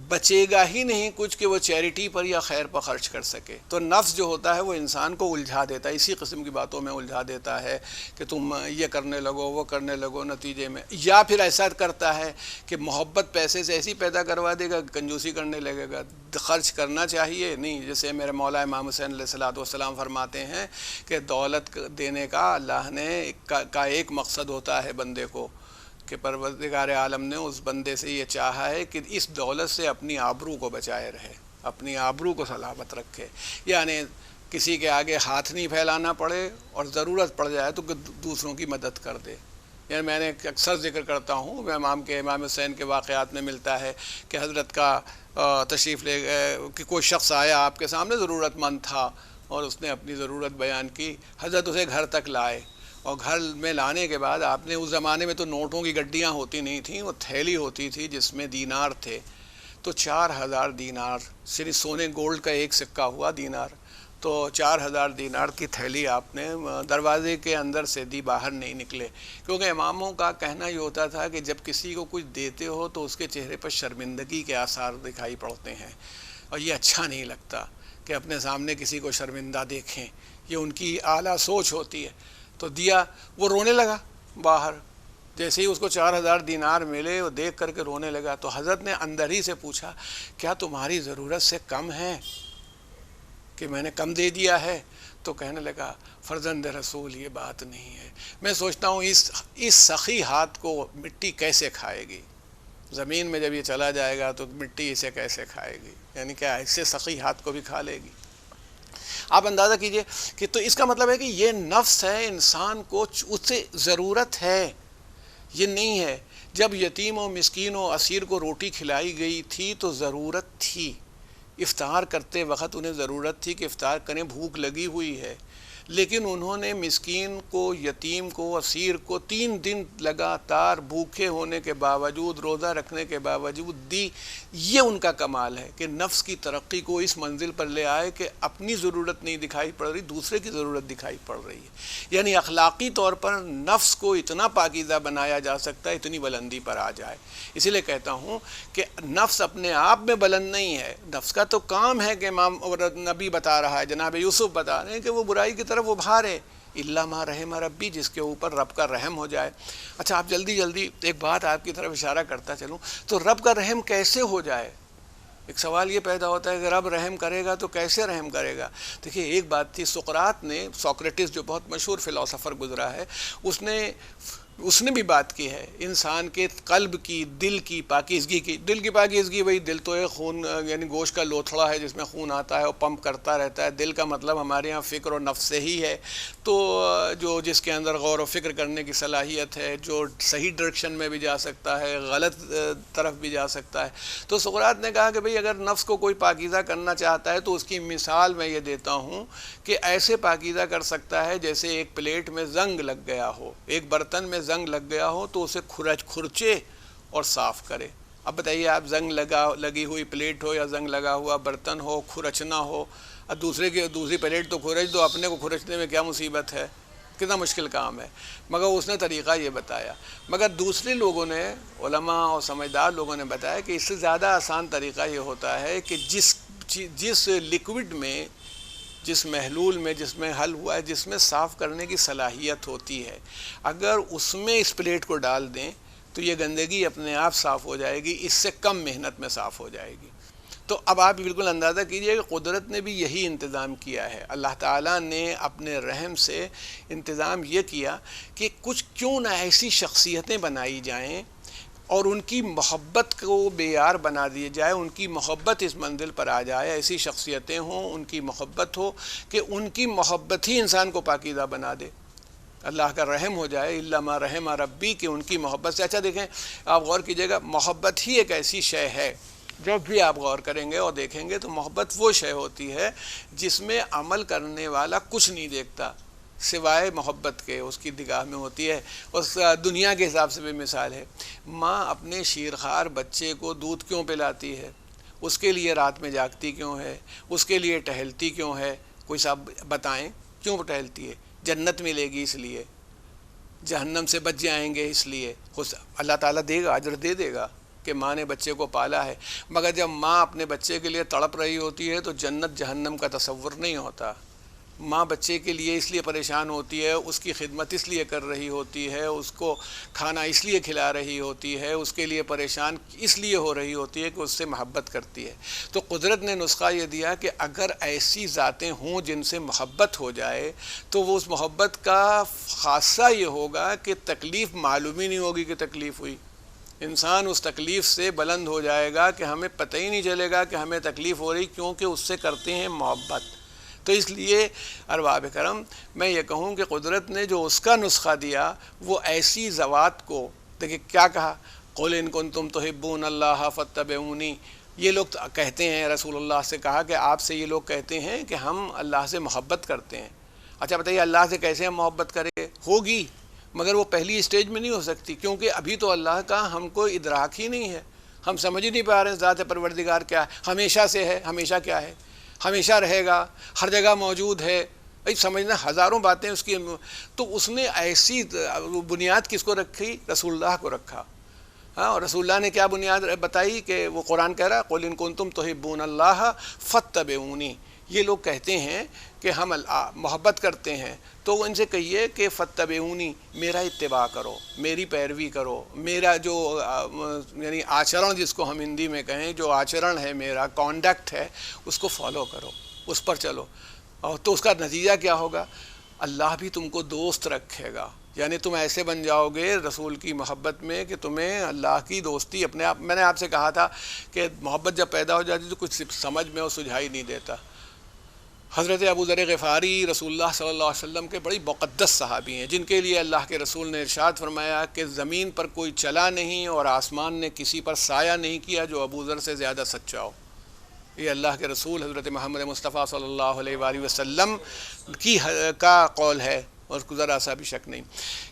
S1: بچے گا ہی نہیں کچھ کہ وہ چیریٹی پر یا خیر پر خرچ کر سکے۔ تو نفس جو ہوتا ہے وہ انسان کو الجھا دیتا ہے، اسی قسم کی باتوں میں الجھا دیتا ہے کہ تم یہ کرنے لگو وہ کرنے لگو، نتیجے میں یا پھر ایسا کرتا ہے کہ محبت پیسے سے ایسی پیدا کروا دے گا، کنجوسی کرنے لگے گا، خرچ کرنا چاہیے نہیں۔ جیسے میرے مولا امام حسین علیہ السلام فرماتے ہیں کہ دولت دینے کا اللہ نے کا ایک مقصد ہوتا ہے بندے کو، کہ پروردگار عالم نے اس بندے سے یہ چاہا ہے کہ اس دولت سے اپنی آبرو کو بچائے رہے، اپنی آبرو کو سلامت رکھے، یعنی کسی کے آگے ہاتھ نہیں پھیلانا پڑے اور ضرورت پڑ جائے تو دوسروں کی مدد کر دے۔ یعنی میں نے اکثر ذکر کرتا ہوں، امام حسین کے واقعات میں ملتا ہے کہ حضرت کا تشریف لے گئے کہ کوئی شخص آیا آپ کے سامنے ضرورت مند تھا اور اس نے اپنی ضرورت بیان کی، حضرت اسے گھر تک لائے، اور گھر میں لانے کے بعد آپ نے، اس زمانے میں تو نوٹوں کی گڈیاں ہوتی نہیں تھیں، وہ تھیلی ہوتی تھی جس میں دینار تھے، تو 4000 دینار، صرف سونے گولڈ کا ایک سکہ ہوا دینار، تو 4000 دینار کی تھیلی آپ نے دروازے کے اندر سے دی، باہر نہیں نکلے، کیونکہ اماموں کا کہنا یہ ہوتا تھا کہ جب کسی کو کچھ دیتے ہو تو اس کے چہرے پر شرمندگی کے آثار دکھائی پڑتے ہیں، اور یہ اچھا نہیں لگتا کہ اپنے سامنے کسی کو شرمندہ دیکھیں، یہ ان کی اعلیٰ سوچ ہوتی ہے۔ تو دیا، وہ رونے لگا باہر، جیسے ہی اس کو 4000 دینار ملے وہ دیکھ کر کے رونے لگا، تو حضرت نے اندر ہی سے پوچھا کیا تمہاری ضرورت سے کم ہے کہ میں نے کم دے دیا ہے؟ تو کہنے لگا فرزند رسول یہ بات نہیں ہے، میں سوچتا ہوں اس سخی ہاتھ کو مٹی کیسے کھائے گی، زمین میں جب یہ چلا جائے گا تو مٹی اسے کیسے کھائے گی، یعنی کہ ایسے سخی ہاتھ کو بھی کھا لے گی۔ آپ اندازہ کیجئے کہ تو اس کا مطلب ہے کہ یہ نفس ہے، انسان کو اس سے ضرورت ہے، یہ نہیں ہے۔ جب یتیم و مسکین و اسیر کو روٹی کھلائی گئی تھی تو ضرورت تھی، افطار کرتے وقت انہیں ضرورت تھی کہ افطار کریں، بھوک لگی ہوئی ہے، لیکن انہوں نے مسکین کو، یتیم کو، اسیر کو 3 دن لگاتار بھوکے ہونے کے باوجود، روزہ رکھنے کے باوجود دی۔ یہ ان کا کمال ہے کہ نفس کی ترقی کو اس منزل پر لے آئے کہ اپنی ضرورت نہیں دکھائی پڑ رہی، دوسرے کی ضرورت دکھائی پڑ رہی ہے، یعنی اخلاقی طور پر نفس کو اتنا پاکیزہ بنایا جا سکتا ہے، اتنی بلندی پر آ جائے۔ اسی لیے کہتا ہوں کہ نفس اپنے آپ میں بلند نہیں ہے، نفس کا تو کام ہے کہ امام اور نبی بتا رہا ہے، جناب یوسف بتا رہے ہیں کہ وہ برائی کی طرف ابھارے، الا ما رحم ربی، جس کے اوپر رب کا رحم ہو جائے۔ اچھا آپ جلدی جلدی ایک بات آپ کی طرف اشارہ کرتا چلوں، تو رب کا رحم کیسے ہو جائے؟ ایک سوال یہ پیدا ہوتا ہے کہ رب رحم کرے گا تو کیسے رحم کرے گا؟ دیکھیے ایک بات تھی، سقراط جو بہت مشہور فلاسفر گزرا ہے، اس نے بھی بات کی ہے انسان کے قلب کی، دل کی پاکیزگی کی۔ دل کی پاکیزگی، وہی دل تو ایک خون یعنی گوشت کا لوتھڑا ہے جس میں خون آتا ہے اور پمپ کرتا رہتا ہے۔ دل کا مطلب ہمارے ہاں فکر و نفس سے ہی ہے، تو جس کے اندر غور و فکر کرنے کی صلاحیت ہے، جو صحیح ڈائریکشن میں بھی جا سکتا ہے، غلط طرف بھی جا سکتا ہے۔ تو سقراط نے کہا کہ بھئی اگر نفس کو کوئی پاکیزہ کرنا چاہتا ہے تو اس کی مثال میں یہ دیتا ہوں کہ ایسے پاکیزہ کر سکتا ہے جیسے ایک پلیٹ میں زنگ لگ گیا ہو، ایک برتن میں زنگ لگ گیا ہو تو اسے کھرچے اور صاف کرے۔ اب بتائیے آپ، زنگ لگی ہوئی پلیٹ ہو یا زنگ لگا ہوا برتن ہو، کھرچنا ہو، اور دوسری پلیٹ تو کھرچ دو، اپنے کو کھرچنے میں کیا مصیبت ہے؟ کتنا مشکل کام ہے۔ مگر اس نے طریقہ یہ بتایا، مگر دوسرے لوگوں نے، علماء اور سمجھدار لوگوں نے بتایا کہ اس سے زیادہ آسان طریقہ یہ ہوتا ہے کہ جس لکوڈ میں، جس محلول میں، جس میں حل ہوا ہے، جس میں صاف کرنے کی صلاحیت ہوتی ہے، اگر اس میں اس پلیٹ کو ڈال دیں تو یہ گندگی اپنے آپ صاف ہو جائے گی، اس سے کم محنت میں صاف ہو جائے گی۔ تو اب آپ بالکل اندازہ کیجئے کہ قدرت نے بھی یہی انتظام کیا ہے۔ اللہ تعالیٰ نے اپنے رحم سے انتظام یہ کیا کہ کچھ کیوں نہ ایسی شخصیتیں بنائی جائیں اور ان کی محبت کو معیار بنا دیے جائے، ان کی محبت اس منزل پر آ جائے، ایسی شخصیتیں ہوں، ان کی محبت ہو کہ ان کی محبت ہی انسان کو پاکیزہ بنا دے، اللہ کا رحم ہو جائے، الا ما رحم ربی، کہ ان کی محبت سے۔ اچھا دیکھیں، آپ غور کیجئے گا، محبت ہی ایک ایسی شے ہے، جب بھی آپ غور کریں گے اور دیکھیں گے تو محبت وہ شے ہوتی ہے جس میں عمل کرنے والا کچھ نہیں دیکھتا سوائے محبت کے، اس کی نگاہ میں ہوتی ہے۔ اس دنیا کے حساب سے بھی مثال ہے، ماں اپنے شیرخوار بچے کو دودھ کیوں پلاتی ہے؟ اس کے لیے رات میں جاگتی کیوں ہے؟ اس کے لیے ٹہلتی کیوں ہے؟ کوئی صاحب بتائیں کیوں ٹہلتی ہے؟ جنت ملے گی اس لیے، جہنم سے بچ جائیں گے اس لیے، اللہ تعالیٰ دے گا، اجر دے دے گا کہ ماں نے بچے کو پالا ہے۔ مگر جب ماں اپنے بچے کے لیے تڑپ رہی ہوتی ہے تو جنت جہنم کا تصور نہیں ہوتا۔ ماں بچے کے لیے اس لیے پریشان ہوتی ہے، اس کی خدمت اس لیے کر رہی ہوتی ہے، اس کو کھانا اس لیے کھلا رہی ہوتی ہے، اس کے لیے پریشان اس لیے ہو رہی ہوتی ہے کہ اس سے محبت کرتی ہے۔ تو قدرت نے نسخہ یہ دیا کہ اگر ایسی ذاتیں ہوں جن سے محبت ہو جائے تو وہ اس محبت کا خاصہ یہ ہوگا کہ تکلیف معلوم ہی نہیں ہوگی کہ تکلیف ہوئی۔ انسان اس تکلیف سے بلند ہو جائے گا کہ ہمیں پتہ ہی نہیں چلے گا کہ ہمیں تکلیف ہو رہی، کیونکہ اس سے کرتے ہیں محبت۔ تو اس لیے ارباب کرم، میں یہ کہوں کہ قدرت نے جو اس کا نسخہ دیا وہ ایسی ذوات کو، دیکھیں کیا کہا، قُلْ إِن كُنتُمْ تُحِبُّونَ اللَّهَ فَاتَّبِعُونِي۔ یہ لوگ کہتے ہیں، رسول اللہ سے کہا کہ آپ سے یہ لوگ کہتے ہیں کہ ہم اللہ سے محبت کرتے ہیں۔ اچھا بتائیے اللہ سے کیسے ہم محبت کریں؟ ہوگی، مگر وہ پہلی اسٹیج میں نہیں ہو سکتی، کیونکہ ابھی تو اللہ کا ہم کو ادراک ہی نہیں ہے، ہم سمجھ ہی نہیں پا رہے ہیں ذات پروردگار کیا ہے۔ ہمیشہ سے ہے، ہمیشہ کیا ہے؟ ہمیشہ رہے گا، ہر جگہ موجود ہے، سمجھنا ہزاروں باتیں اس کی۔ تو اس نے ایسی بنیاد کس کو رکھی؟ رسول اللہ کو رکھا۔ ہاں، اور رسول اللہ نے کیا بنیاد بتائی کہ وہ قرآن کہہ رہا قُلْ إِن كُنتُمْ تُحِبُّونَ اللَّهَ فَاتَّبِعُونِي۔ یہ لوگ کہتے ہیں کہ ہم محبت کرتے ہیں، تو ان سے کہیے کہ فَاتَّبِعُونِی، میرا اتباع کرو، میری پیروی کرو، میرا جو یعنی آچرن جس کو ہم ہندی میں کہیں، جو آچرن ہے میرا، کانڈکٹ ہے، اس کو فالو کرو، اس پر چلو۔ اور تو اس کا نتیجہ کیا ہوگا؟ اللہ بھی تم کو دوست رکھے گا، یعنی تم ایسے بن جاؤ گے رسول کی محبت میں کہ تمہیں اللہ کی دوستی اپنے آپ۔ میں نے آپ سے کہا تھا کہ محبت جب پیدا ہو جاتی تو کچھ سمجھ میں اور سجھائی نہیں دیتا۔ حضرت ابو ذر غفاری رسول اللہ صلی اللہ علیہ وسلم کے بڑی مقدس صحابی ہیں، جن کے لیے اللہ کے رسول نے ارشاد فرمایا کہ زمین پر کوئی چلا نہیں اور آسمان نے کسی پر سایہ نہیں کیا جو ابو ذر سے زیادہ سچا ہو۔ یہ اللہ کے رسول حضرت محمد مصطفیٰ صلی اللہ علیہ وآلہ وسلم کا قول ہے، اور ذرا سا بھی شک نہیں۔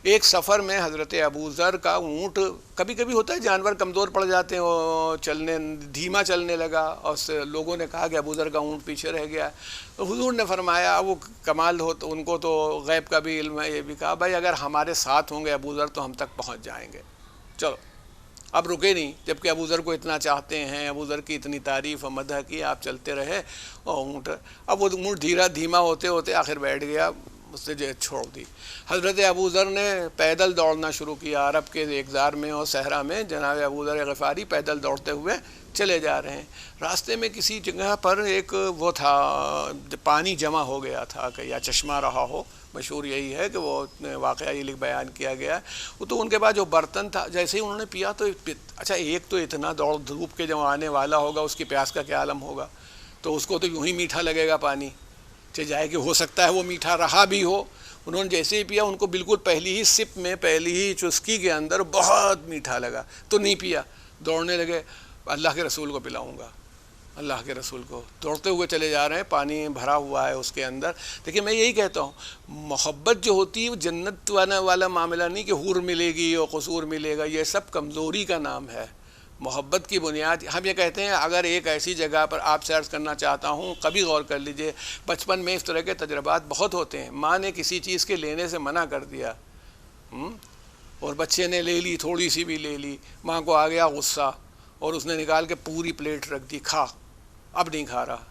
S1: ایک سفر میں حضرت ابو ذر کا اونٹ، کبھی کبھی ہوتا ہے جانور کمزور پڑ جاتے ہیں، اور دھیما چلنے لگا، اور لوگوں نے کہا کہ ابو ذر کا اونٹ پیچھے رہ گیا۔ تو حضور نے فرمایا، وہ کمال ہو تو ان کو تو غیب کا بھی علم ہے، یہ بھی کہا بھائی اگر ہمارے ساتھ ہوں گے ابو ذر تو ہم تک پہنچ جائیں گے، چلو۔ اب رکے نہیں، جبکہ ابو ذر کو اتنا چاہتے ہیں، ابو ذر کی اتنی تعریف و مدح کی، آپ چلتے رہے، اور اونٹ، اب وہ اونٹ دھیما ہوتے ہوتے آخر بیٹھ گیا، اس سے چھوڑ دی۔ حضرت ابو ذر نے پیدل دوڑنا شروع کیا عرب کے ایکزار میں اور صحرا میں، جناب ابو ذر غفاری پیدل دوڑتے ہوئے چلے جا رہے ہیں۔ راستے میں کسی جگہ پر ایک وہ تھا، پانی جمع ہو گیا تھا کہ یا چشمہ رہا ہو، مشہور یہی ہے کہ وہ واقعہ یہ بیان کیا گیا۔ وہ تو ان کے بعد جو برتن تھا جیسے ہی انہوں نے پیا تو اچھا ایک تو اتنا دوڑ دھوپ کے جو آنے والا ہوگا اس کی پیاس کا کیا عالم ہوگا، تو اس کو تو یوں ہی میٹھا لگے گا پانی، جائے کہ ہو سکتا ہے وہ میٹھا رہا بھی ہو۔ انہوں نے جیسے ہی پیا ان کو بالکل پہلی ہی سپ میں، پہلی ہی چسکی کے اندر بہت میٹھا لگا، تو نہیں پیا، دوڑنے لگے، اللہ کے رسول کو پلاؤں گا، اللہ کے رسول کو، دوڑتے ہوئے چلے جا رہے ہیں، پانی بھرا ہوا ہے اس کے اندر۔ دیکھیے میں یہی کہتا ہوں، محبت جو ہوتی ہے وہ جنت والا معاملہ نہیں کہ حور ملے گی اور قصور ملے گا، یہ سب کمزوری کا نام ہے۔ محبت کی بنیاد، ہم یہ کہتے ہیں اگر ایک ایسی جگہ پر آپ سے عرض کرنا چاہتا ہوں، کبھی غور کر لیجئے، بچپن میں اس طرح کے تجربات بہت ہوتے ہیں، ماں نے کسی چیز کے لینے سے منع کر دیا اور بچے نے لے لی، تھوڑی سی بھی لے لی، ماں کو آ گیا غصہ اور اس نے نکال کے پوری پلیٹ رکھ دی، کھا، اب نہیں کھا رہا،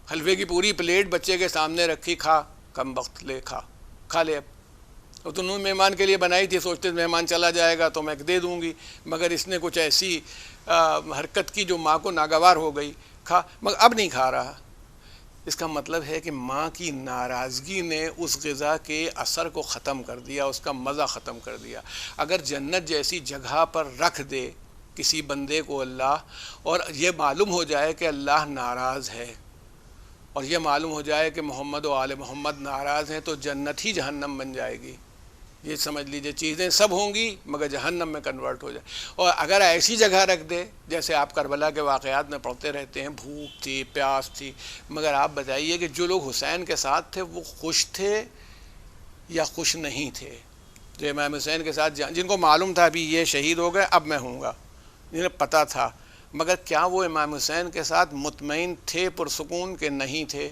S1: حلوے کی پوری پلیٹ بچے کے سامنے رکھی، کھا، کم وقت لے، کھا لے اب، تو انہوں نے مہمان کے لیے بنائی تھی، سوچتے مہمان چلا جائے گا تو میں دے دوں گی، مگر اس نے کچھ ایسی حرکت کی جو ماں کو ناگوار ہو گئی، کھا، مگر اب نہیں کھا رہا۔ اس کا مطلب ہے کہ ماں کی ناراضگی نے اس غذا کے اثر کو ختم کر دیا، اس کا مزہ ختم کر دیا۔ اگر جنت جیسی جگہ پر رکھ دے کسی بندے کو اللہ، اور یہ معلوم ہو جائے کہ اللہ ناراض ہے، اور یہ معلوم ہو جائے کہ محمد و آل محمد ناراض ہیں، تو جنت ہی جہنم بن جائے گی۔ یہ سمجھ لیجئے چیزیں سب ہوں گی مگر جہنم میں کنورٹ ہو جائے۔ اور اگر ایسی جگہ رکھ دے، جیسے آپ کربلا کے واقعات میں پڑھتے رہتے ہیں، بھوک تھی، پیاس تھی، مگر آپ بتائیے کہ جو لوگ حسین کے ساتھ تھے وہ خوش تھے یا خوش نہیں تھے؟ جو امام حسین کے ساتھ جن کو معلوم تھا ابھی یہ شہید ہو گئے اب میں ہوں گا، جنہیں پتہ تھا، مگر کیا وہ امام حسین کے ساتھ مطمئن تھے، پرسکون کہ نہیں تھے؟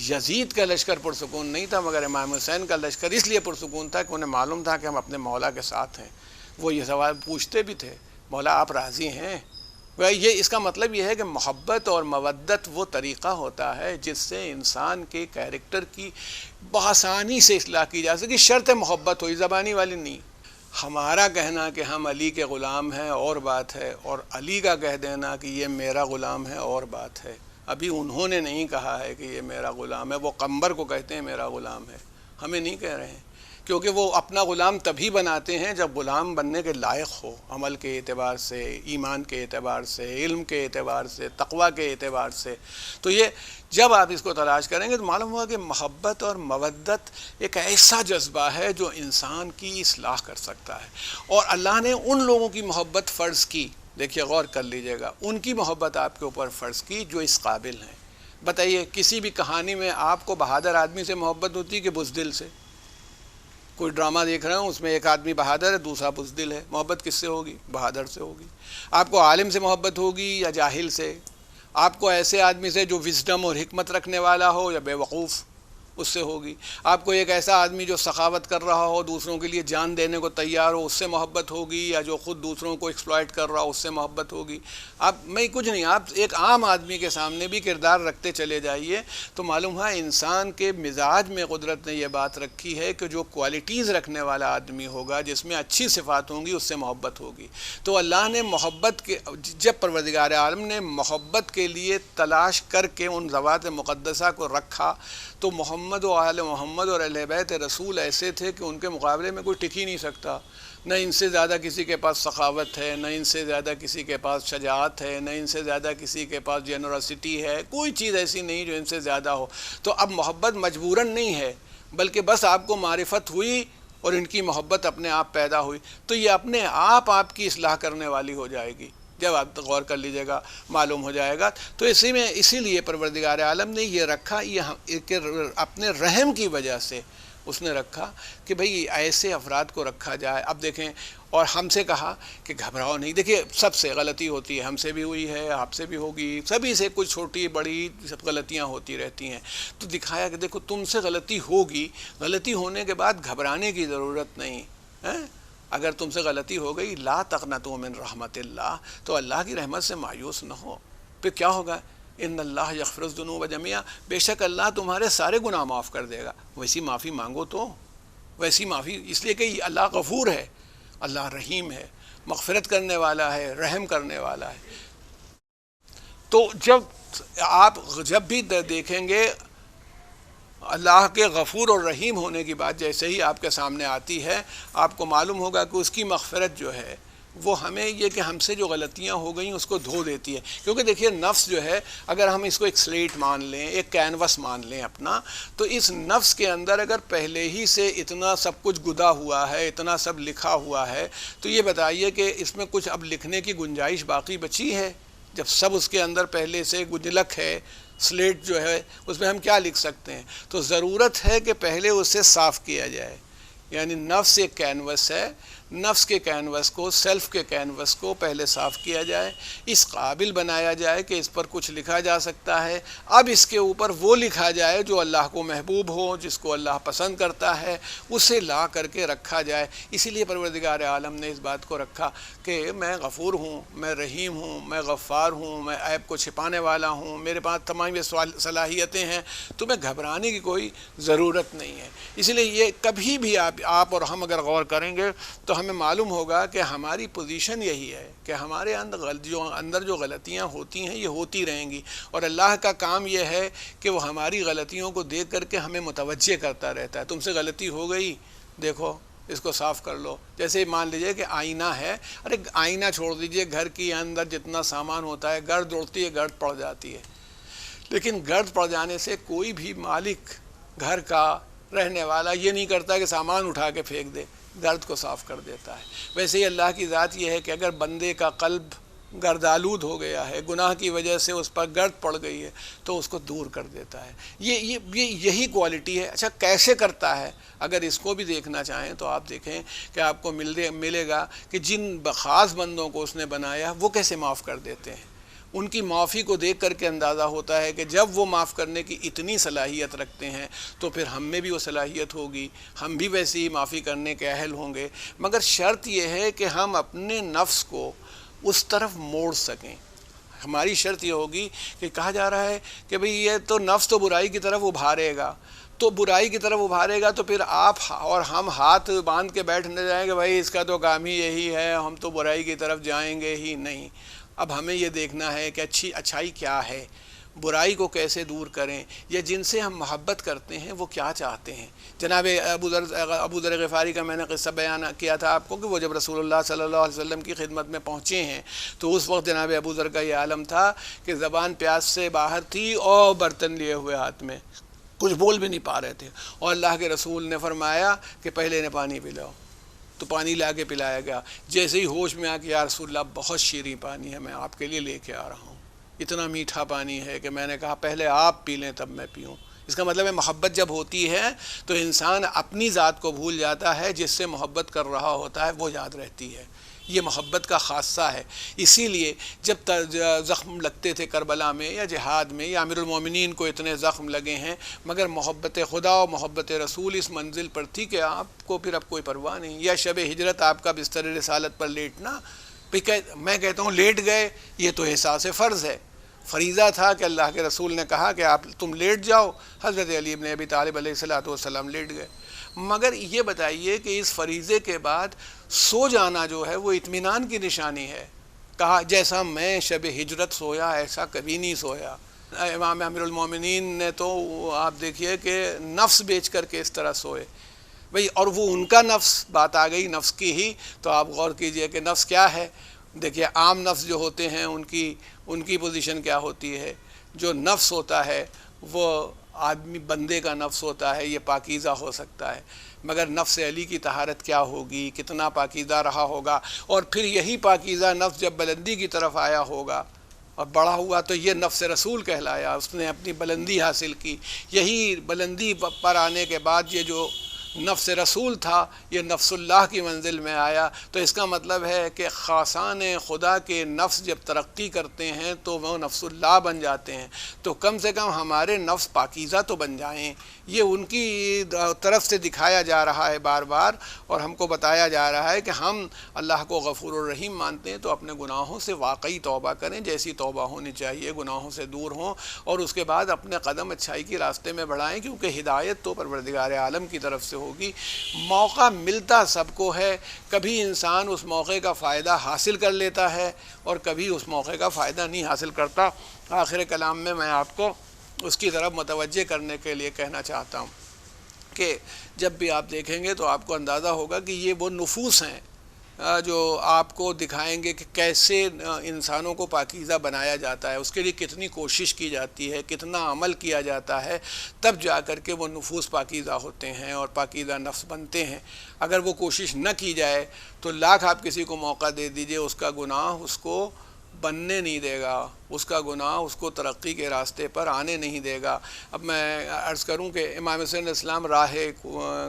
S1: یزید کا لشکر پرسکون نہیں تھا، مگر امام حسین کا لشکر اس لیے پرسکون تھا کہ انہیں معلوم تھا کہ ہم اپنے مولا کے ساتھ ہیں۔ وہ یہ سوال پوچھتے بھی تھے، مولا آپ راضی ہیں؟ یہ اس کا مطلب یہ ہے کہ محبت اور مودت وہ طریقہ ہوتا ہے جس سے انسان کے کیریکٹر کی بآسانی سے اصلاح کی جا سکے، شرط محبت ہوئی، زبانی والی نہیں۔ ہمارا کہنا کہ ہم علی کے غلام ہیں اور بات ہے، اور علی کا کہہ دینا کہ یہ میرا غلام ہے اور بات ہے۔ ابھی انہوں نے نہیں کہا ہے کہ یہ میرا غلام ہے، وہ قمبر کو کہتے ہیں میرا غلام ہے، ہمیں نہیں کہہ رہے ہیں، کیونکہ وہ اپنا غلام تبھی بناتے ہیں جب غلام بننے کے لائق ہو، عمل کے اعتبار سے، ایمان کے اعتبار سے، علم کے اعتبار سے، تقوی کے اعتبار سے۔ تو یہ جب آپ اس کو تلاش کریں گے تو معلوم ہوگا کہ محبت اور مودت ایک ایسا جذبہ ہے جو انسان کی اصلاح کر سکتا ہے، اور اللہ نے ان لوگوں کی محبت فرض کی، دیکھیے غور کر لیجئے گا، ان کی محبت آپ کے اوپر فرض کی جو اس قابل ہیں۔ بتائیے کسی بھی کہانی میں آپ کو بہادر آدمی سے محبت ہوتی ہے کہ بزدل سے؟ کوئی ڈرامہ دیکھ رہے ہوں اس میں ایک آدمی بہادر ہے دوسرا بزدل ہے، محبت کس سے ہوگی؟ بہادر سے ہوگی۔ آپ کو عالم سے محبت ہوگی یا جاہل سے؟ آپ کو ایسے آدمی سے جو وزڈم اور حکمت رکھنے والا ہو یا بے وقوف، اس سے ہوگی۔ آپ کو ایک ایسا آدمی جو سخاوت کر رہا ہو، دوسروں کے لیے جان دینے کو تیار ہو، اس سے محبت ہوگی، یا جو خود دوسروں کو ایکسپلائٹ کر رہا ہو اس سے محبت ہوگی؟ آپ میں کچھ نہیں، آپ ایک عام آدمی کے سامنے بھی کردار رکھتے چلے جائیے تو معلوم ہے انسان کے مزاج میں قدرت نے یہ بات رکھی ہے کہ جو کوالٹیز رکھنے والا آدمی ہوگا، جس میں اچھی صفات ہوں گی، اس سے محبت ہوگی۔ تو اللہ نے محبت کے، جب پروردگار عالم نے محبت کے لیے تلاش کر کے ان ذوات مقدسہ کو رکھا، تو محمد و آل محمد اور اہل بیت رسول ایسے تھے کہ ان کے مقابلے میں کوئی ٹک ہی نہیں سکتا۔ نہ ان سے زیادہ کسی کے پاس سخاوت ہے، نہ ان سے زیادہ کسی کے پاس شجاعت ہے، نہ ان سے زیادہ کسی کے پاس جنراسٹی ہے، کوئی چیز ایسی نہیں جو ان سے زیادہ ہو۔ تو اب محبت مجبوراً نہیں ہے، بلکہ بس آپ کو معرفت ہوئی اور ان کی محبت اپنے آپ پیدا ہوئی، تو یہ اپنے آپ کی اصلاح کرنے والی ہو جائے گی۔ جب آپ غور کر لیجئے گا معلوم ہو جائے گا۔ تو اسی لیے پروردگار عالم نے یہ رکھا، یہ کہ اپنے رحم کی وجہ سے اس نے رکھا کہ بھئی ایسے افراد کو رکھا جائے۔ اب دیکھیں، اور ہم سے کہا کہ گھبراؤ نہیں، دیکھیے سب سے غلطی ہوتی ہے، ہم سے بھی ہوئی ہے، آپ سے بھی ہوگی، سبھی سے کچھ چھوٹی بڑی سب غلطیاں ہوتی رہتی ہیں۔ تو دکھایا کہ دیکھو تم سے غلطی ہوگی، غلطی ہونے کے بعد گھبرانے کی ضرورت نہیں ہے۔ اگر تم سے غلطی ہو گئی، لا تقنطوا من رحمت اللہ، تو اللہ کی رحمت سے مایوس نہ ہو۔ پھر کیا ہوگا؟ ان اللہ یغفر الذنوب جميعا، بے شک اللہ تمہارے سارے گناہ معاف کر دے گا۔ ویسی معافی مانگو تو، ویسی معافی، اس لیے کہ اللہ غفور ہے، اللہ رحیم ہے، مغفرت کرنے والا ہے، رحم کرنے والا ہے۔ تو جب بھی دیکھیں گے اللہ کے غفور اور رحیم ہونے کی بات جیسے ہی آپ کے سامنے آتی ہے، آپ کو معلوم ہوگا کہ اس کی مغفرت جو ہے وہ ہمیں یہ کہ ہم سے جو غلطیاں ہو گئیں اس کو دھو دیتی ہے۔ کیونکہ دیکھیے نفس جو ہے، اگر ہم اس کو ایک سلیٹ مان لیں، ایک کینوس مان لیں اپنا، تو اس نفس کے اندر اگر پہلے ہی سے اتنا سب کچھ گدا ہوا ہے، اتنا سب لکھا ہوا ہے، تو یہ بتائیے کہ اس میں کچھ اب لکھنے کی گنجائش باقی بچی ہے؟ جب سب اس کے اندر پہلے سے گنجلک ہے، سلیٹ جو ہے اس میں ہم کیا لکھ سکتے ہیں؟ تو ضرورت ہے کہ پہلے اسے صاف کیا جائے۔ یعنی نفس ایک کینوس ہے، نفس کے کینوس کو، سیلف کے کینوس کو پہلے صاف کیا جائے، اس قابل بنایا جائے کہ اس پر کچھ لکھا جا سکتا ہے۔ اب اس کے اوپر وہ لکھا جائے جو اللہ کو محبوب ہو، جس کو اللہ پسند کرتا ہے، اسے لا کر کے رکھا جائے۔ اسی لیے پروردگار عالم نے اس بات کو رکھا کہ میں غفور ہوں، میں رحیم ہوں، میں غفار ہوں، میں عیب کو چھپانے والا ہوں، میرے پاس تمام یہ صلاحیتیں ہیں، تمہیں گھبرانے کی کوئی ضرورت نہیں ہے۔ اس لیے یہ کبھی بھی آپ اور ہم اگر غور کریں گے تو ہمیں معلوم ہوگا کہ ہماری پوزیشن یہی ہے کہ ہمارے اندر جو غلطیاں ہوتی ہیں یہ ہوتی رہیں گی، اور اللہ کا کام یہ ہے کہ وہ ہماری غلطیوں کو دیکھ کر کے ہمیں متوجہ کرتا رہتا ہے۔ تم سے غلطی ہو گئی، دیکھو اس کو صاف کر لو۔ جیسے مان لیجئے کہ آئینہ ہے، ارے آئینہ چھوڑ دیجئے، گھر کے اندر جتنا سامان ہوتا ہے، گرد اڑتی ہے، گرد پڑ جاتی ہے، لیکن گرد پڑ جانے سے کوئی بھی مالک، گھر کا رہنے والا یہ نہیں کرتا کہ سامان اٹھا کے پھینک دے، گرد کو صاف کر دیتا ہے۔ ویسے ہی اللہ کی ذات یہ ہے کہ اگر بندے کا قلب گردآلود ہو گیا ہے، گناہ کی وجہ سے اس پر گرد پڑ گئی ہے، تو اس کو دور کر دیتا ہے۔ یہی کوالٹی ہے۔ اچھا کیسے کرتا ہے؟ اگر اس کو بھی دیکھنا چاہیں تو آپ دیکھیں کہ آپ کو ملے گا کہ جن خاص بندوں کو اس نے بنایا وہ کیسے معاف کر دیتے ہیں۔ ان کی معافی کو دیکھ کر کے اندازہ ہوتا ہے کہ جب وہ معاف کرنے کی اتنی صلاحیت رکھتے ہیں تو پھر ہم میں بھی وہ صلاحیت ہوگی، ہم بھی ویسے ہی معافی کرنے کے اہل ہوں گے۔ مگر شرط یہ ہے کہ ہم اپنے نفس کو اس طرف موڑ سکیں۔ ہماری شرط یہ ہوگی کہ کہا جا رہا ہے کہ بھئی یہ تو نفس تو برائی کی طرف ابھارے گا، تو برائی کی طرف ابھارے گا تو پھر آپ اور ہم ہاتھ باندھ کے بیٹھ نہ جائیں کہ بھائی اس کا تو کام ہی یہی ہے، ہم تو برائی کی طرف جائیں گے ہی نہیں۔ اب ہمیں یہ دیکھنا ہے کہ اچھائی کیا ہے، برائی کو کیسے دور کریں، یا جن سے ہم محبت کرتے ہیں وہ کیا چاہتے ہیں۔ جناب ابو ذر غفاری کا میں نے قصہ بیان کیا تھا آپ کو کہ وہ جب رسول اللہ صلی اللہ علیہ وسلم کی خدمت میں پہنچے ہیں تو اس وقت جناب ابو ذر کا یہ عالم تھا کہ زبان پیاس سے باہر تھی اور برتن لیے ہوئے ہاتھ میں، کچھ بول بھی نہیں پا رہے تھے، اور اللہ کے رسول نے فرمایا کہ پہلے انہیں پانی پلاؤ، تو پانی لا کے پلایا گیا۔ جیسے ہی ہوش میں آ کہ یا رسول اللہ بہت شیریں پانی ہے، میں آپ کے لیے لے کے آ رہا ہوں، اتنا میٹھا پانی ہے کہ میں نے کہا پہلے آپ پی لیں تب میں پیوں۔ اس کا مطلب ہے محبت جب ہوتی ہے تو انسان اپنی ذات کو بھول جاتا ہے، جس سے محبت کر رہا ہوتا ہے وہ یاد رہتی ہے۔ یہ محبت کا خاصہ ہے۔ اسی لیے جب زخم لگتے تھے کربلا میں یا جہاد میں، یا امیر المومنین کو اتنے زخم لگے ہیں، مگر محبت خدا و محبت رسول اس منزل پر تھی کہ آپ کو پھر اب کوئی پرواہ نہیں۔ یا شب ہجرت آپ کا بستر رسالت پر لیٹنا، میں کہتا ہوں لیٹ گئے، یہ تو احساس فرض ہے، فریضہ تھا کہ اللہ کے رسول نے کہا کہ تم لیٹ جاؤ، حضرت علی بن ابی طالب علیہ السلام لیٹ گئے۔ مگر یہ بتائیے کہ اس فریضے کے بعد سو جانا جو ہے وہ اطمینان کی نشانی ہے۔ کہا جیسا میں شب ہجرت سویا ایسا کبھی نہیں سویا۔ امام امیر المومنین نے تو آپ دیکھیے کہ نفس بیچ کر کے اس طرح سوئے بھئی، اور وہ ان کا نفس، بات آ گئی نفس کی ہی، تو آپ غور کیجئے کہ نفس کیا ہے۔ دیکھیے عام نفس جو ہوتے ہیں ان کی پوزیشن کیا ہوتی ہے۔ جو نفس ہوتا ہے وہ آدمی بندے کا نفس ہوتا ہے، یہ پاکیزہ ہو سکتا ہے، مگر نفس علی کی طہارت کیا ہوگی، کتنا پاکیزہ رہا ہوگا، اور پھر یہی پاکیزہ نفس جب بلندی کی طرف آیا ہوگا اور بڑا ہوا تو یہ نفس رسول کہلایا، اس نے اپنی بلندی حاصل کی۔ یہی بلندی پر آنے کے بعد یہ جو نفس رسول تھا، یہ نفس اللہ کی منزل میں آیا. تو اس کا مطلب ہے کہ خاصان خدا کے نفس جب ترقی کرتے ہیں تو وہ نفس اللہ بن جاتے ہیں. تو کم سے کم ہمارے نفس پاکیزہ تو بن جائیں. یہ ان کی طرف سے دکھایا جا رہا ہے بار بار، اور ہم کو بتایا جا رہا ہے کہ ہم اللہ کو غفور الرحیم مانتے ہیں تو اپنے گناہوں سے واقعی توبہ کریں، جیسی توبہ ہونی چاہیے، گناہوں سے دور ہوں، اور اس کے بعد اپنے قدم اچھائی کی راستے میں بڑھائیں، کیونکہ ہدایت تو پروردگار عالم کی طرف سے ہوگی. موقع ملتا سب کو ہے، کبھی انسان اس موقع کا فائدہ حاصل کر لیتا ہے اور کبھی اس موقع کا فائدہ نہیں حاصل کرتا. آخر کلام میں آپ کو اس کی طرف متوجہ کرنے کے لیے کہنا چاہتا ہوں کہ جب بھی آپ دیکھیں گے تو آپ کو اندازہ ہوگا کہ یہ وہ نفوس ہیں جو آپ کو دکھائیں گے کہ کیسے انسانوں کو پاکیزہ بنایا جاتا ہے، اس کے لیے کتنی کوشش کی جاتی ہے، کتنا عمل کیا جاتا ہے، تب جا کر کے وہ نفوس پاکیزہ ہوتے ہیں اور پاکیزہ نفس بنتے ہیں. اگر وہ کوشش نہ کی جائے تو لاکھ آپ کسی کو موقع دے دیجئے، اس کا گناہ اس کو بننے نہیں دے گا، اس کا گناہ اس کو ترقی کے راستے پر آنے نہیں دے گا. اب میں عرض کروں کہ امام حسین علیہ السلام راہ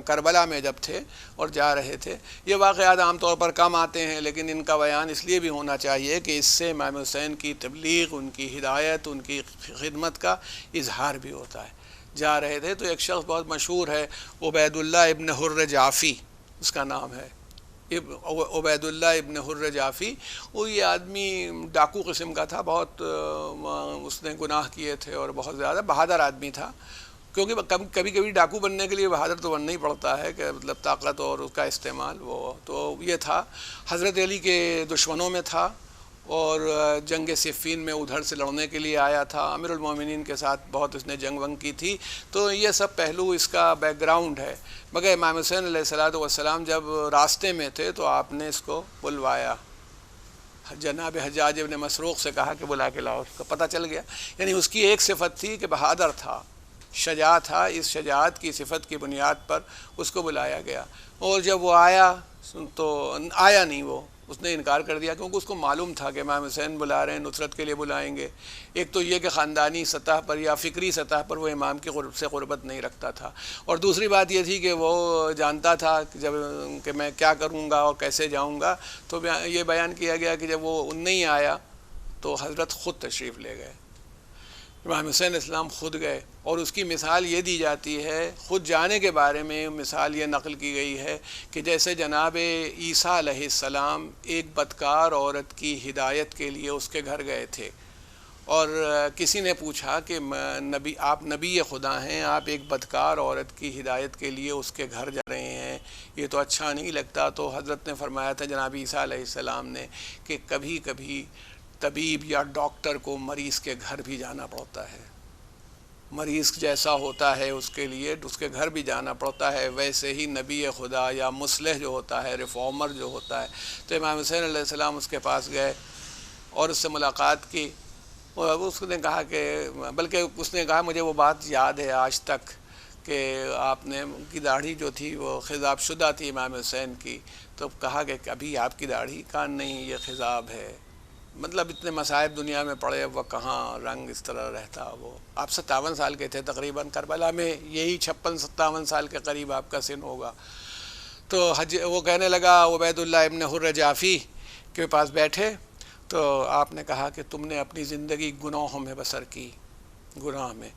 S1: کربلا میں جب تھے اور جا رہے تھے، یہ واقعات عام طور پر کم آتے ہیں لیکن ان کا بیان اس لیے بھی ہونا چاہیے کہ اس سے امام حسین کی تبلیغ، ان کی ہدایت، ان کی خدمت کا اظہار بھی ہوتا ہے. جا رہے تھے تو ایک شخص بہت مشہور ہے، عبید اللہ ابن حر جعفی اس کا نام ہے، عبید اللہ ابن حر جعفی. وہ یہ آدمی ڈاکو قسم کا تھا، بہت اس نے گناہ کیے تھے اور بہت زیادہ بہادر آدمی تھا، کیونکہ کبھی کبھی ڈاکو بننے کے لیے بہادر تو بننا ہی پڑتا ہے کہ مطلب طاقت اور اس کا استعمال. وہ تو یہ تھا، حضرت علی کے دشمنوں میں تھا اور جنگ صفین میں ادھر سے لڑنے کے لیے آیا تھا. امیر المومنین کے ساتھ بہت اس نے جنگ ونگ کی تھی. تو یہ سب پہلو اس کا بیک گراؤنڈ ہے. مگر امام حسین علیہ السلام جب راستے میں تھے تو آپ نے اس کو بلوایا، جناب حجاج ابن مسروق سے کہا کہ بلا کے لاؤ. اس کو پتہ چل گیا، یعنی اس کی ایک صفت تھی کہ بہادر تھا، شجاع تھا. اس شجاعت کی صفت کی بنیاد پر اس کو بلایا گیا. اور جب وہ آیا تو آیا نہیں، وہ اس نے انکار کر دیا، کیونکہ اس کو معلوم تھا کہ امام حسین بلا رہے ہیں، نصرت کے لیے بلائیں گے. ایک تو یہ کہ خاندانی سطح پر یا فکری سطح پر وہ امام کی قرب سے قربت نہیں رکھتا تھا، اور دوسری بات یہ تھی کہ وہ جانتا تھا کہ میں کیا کروں گا اور کیسے جاؤں گا. تو یہ بیان کیا گیا کہ جب وہ نہیں آیا تو حضرت خود تشریف لے گئے، امام حسین علیہ السلام خود گئے. اور اس کی مثال یہ دی جاتی ہے، خود جانے کے بارے میں مثال یہ نقل کی گئی ہے کہ جیسے جناب عیسیٰ علیہ السلام ایک بدکار عورت کی ہدایت کے لیے اس کے گھر گئے تھے، اور کسی نے پوچھا کہ آپ نبی خدا ہیں، آپ ایک بدکار عورت کی ہدایت کے لیے اس کے گھر جا رہے ہیں، یہ تو اچھا نہیں لگتا. تو حضرت نے فرمایا تھا، جناب عیسیٰ علیہ السلام نے، کہ کبھی کبھی طبیب یا ڈاکٹر کو مریض کے گھر بھی جانا پڑتا ہے. مریض جیسا ہوتا ہے اس کے لیے اس کے گھر بھی جانا پڑتا ہے، ویسے ہی نبی خدا یا مصلح جو ہوتا ہے، ریفارمر جو ہوتا ہے. تو امام حسین علیہ السلام اس کے پاس گئے اور اس سے ملاقات کی، اور اس نے کہا کہ بلکہ اس نے کہا مجھے وہ بات یاد ہے آج تک کہ آپ نے کی داڑھی جو تھی وہ خضاب شدہ تھی امام حسین کی. تو کہا کہ ابھی آپ کی داڑھی کا نہیں، یہ خضاب ہے. مطلب اتنے مصائب دنیا میں پڑے، وہ کہاں رنگ اس طرح رہتا. وہ آپ 57 سال کے تھے تقریباً، کربلا میں یہی 56-57 سال کے قریب آپ کا سن ہوگا. تو وہ کہنے لگا، عبید اللہ ابن حر جعفی کے پاس بیٹھے تو آپ نے کہا کہ تم نے اپنی زندگی گناہوں میں بسر کی، گناہ میں،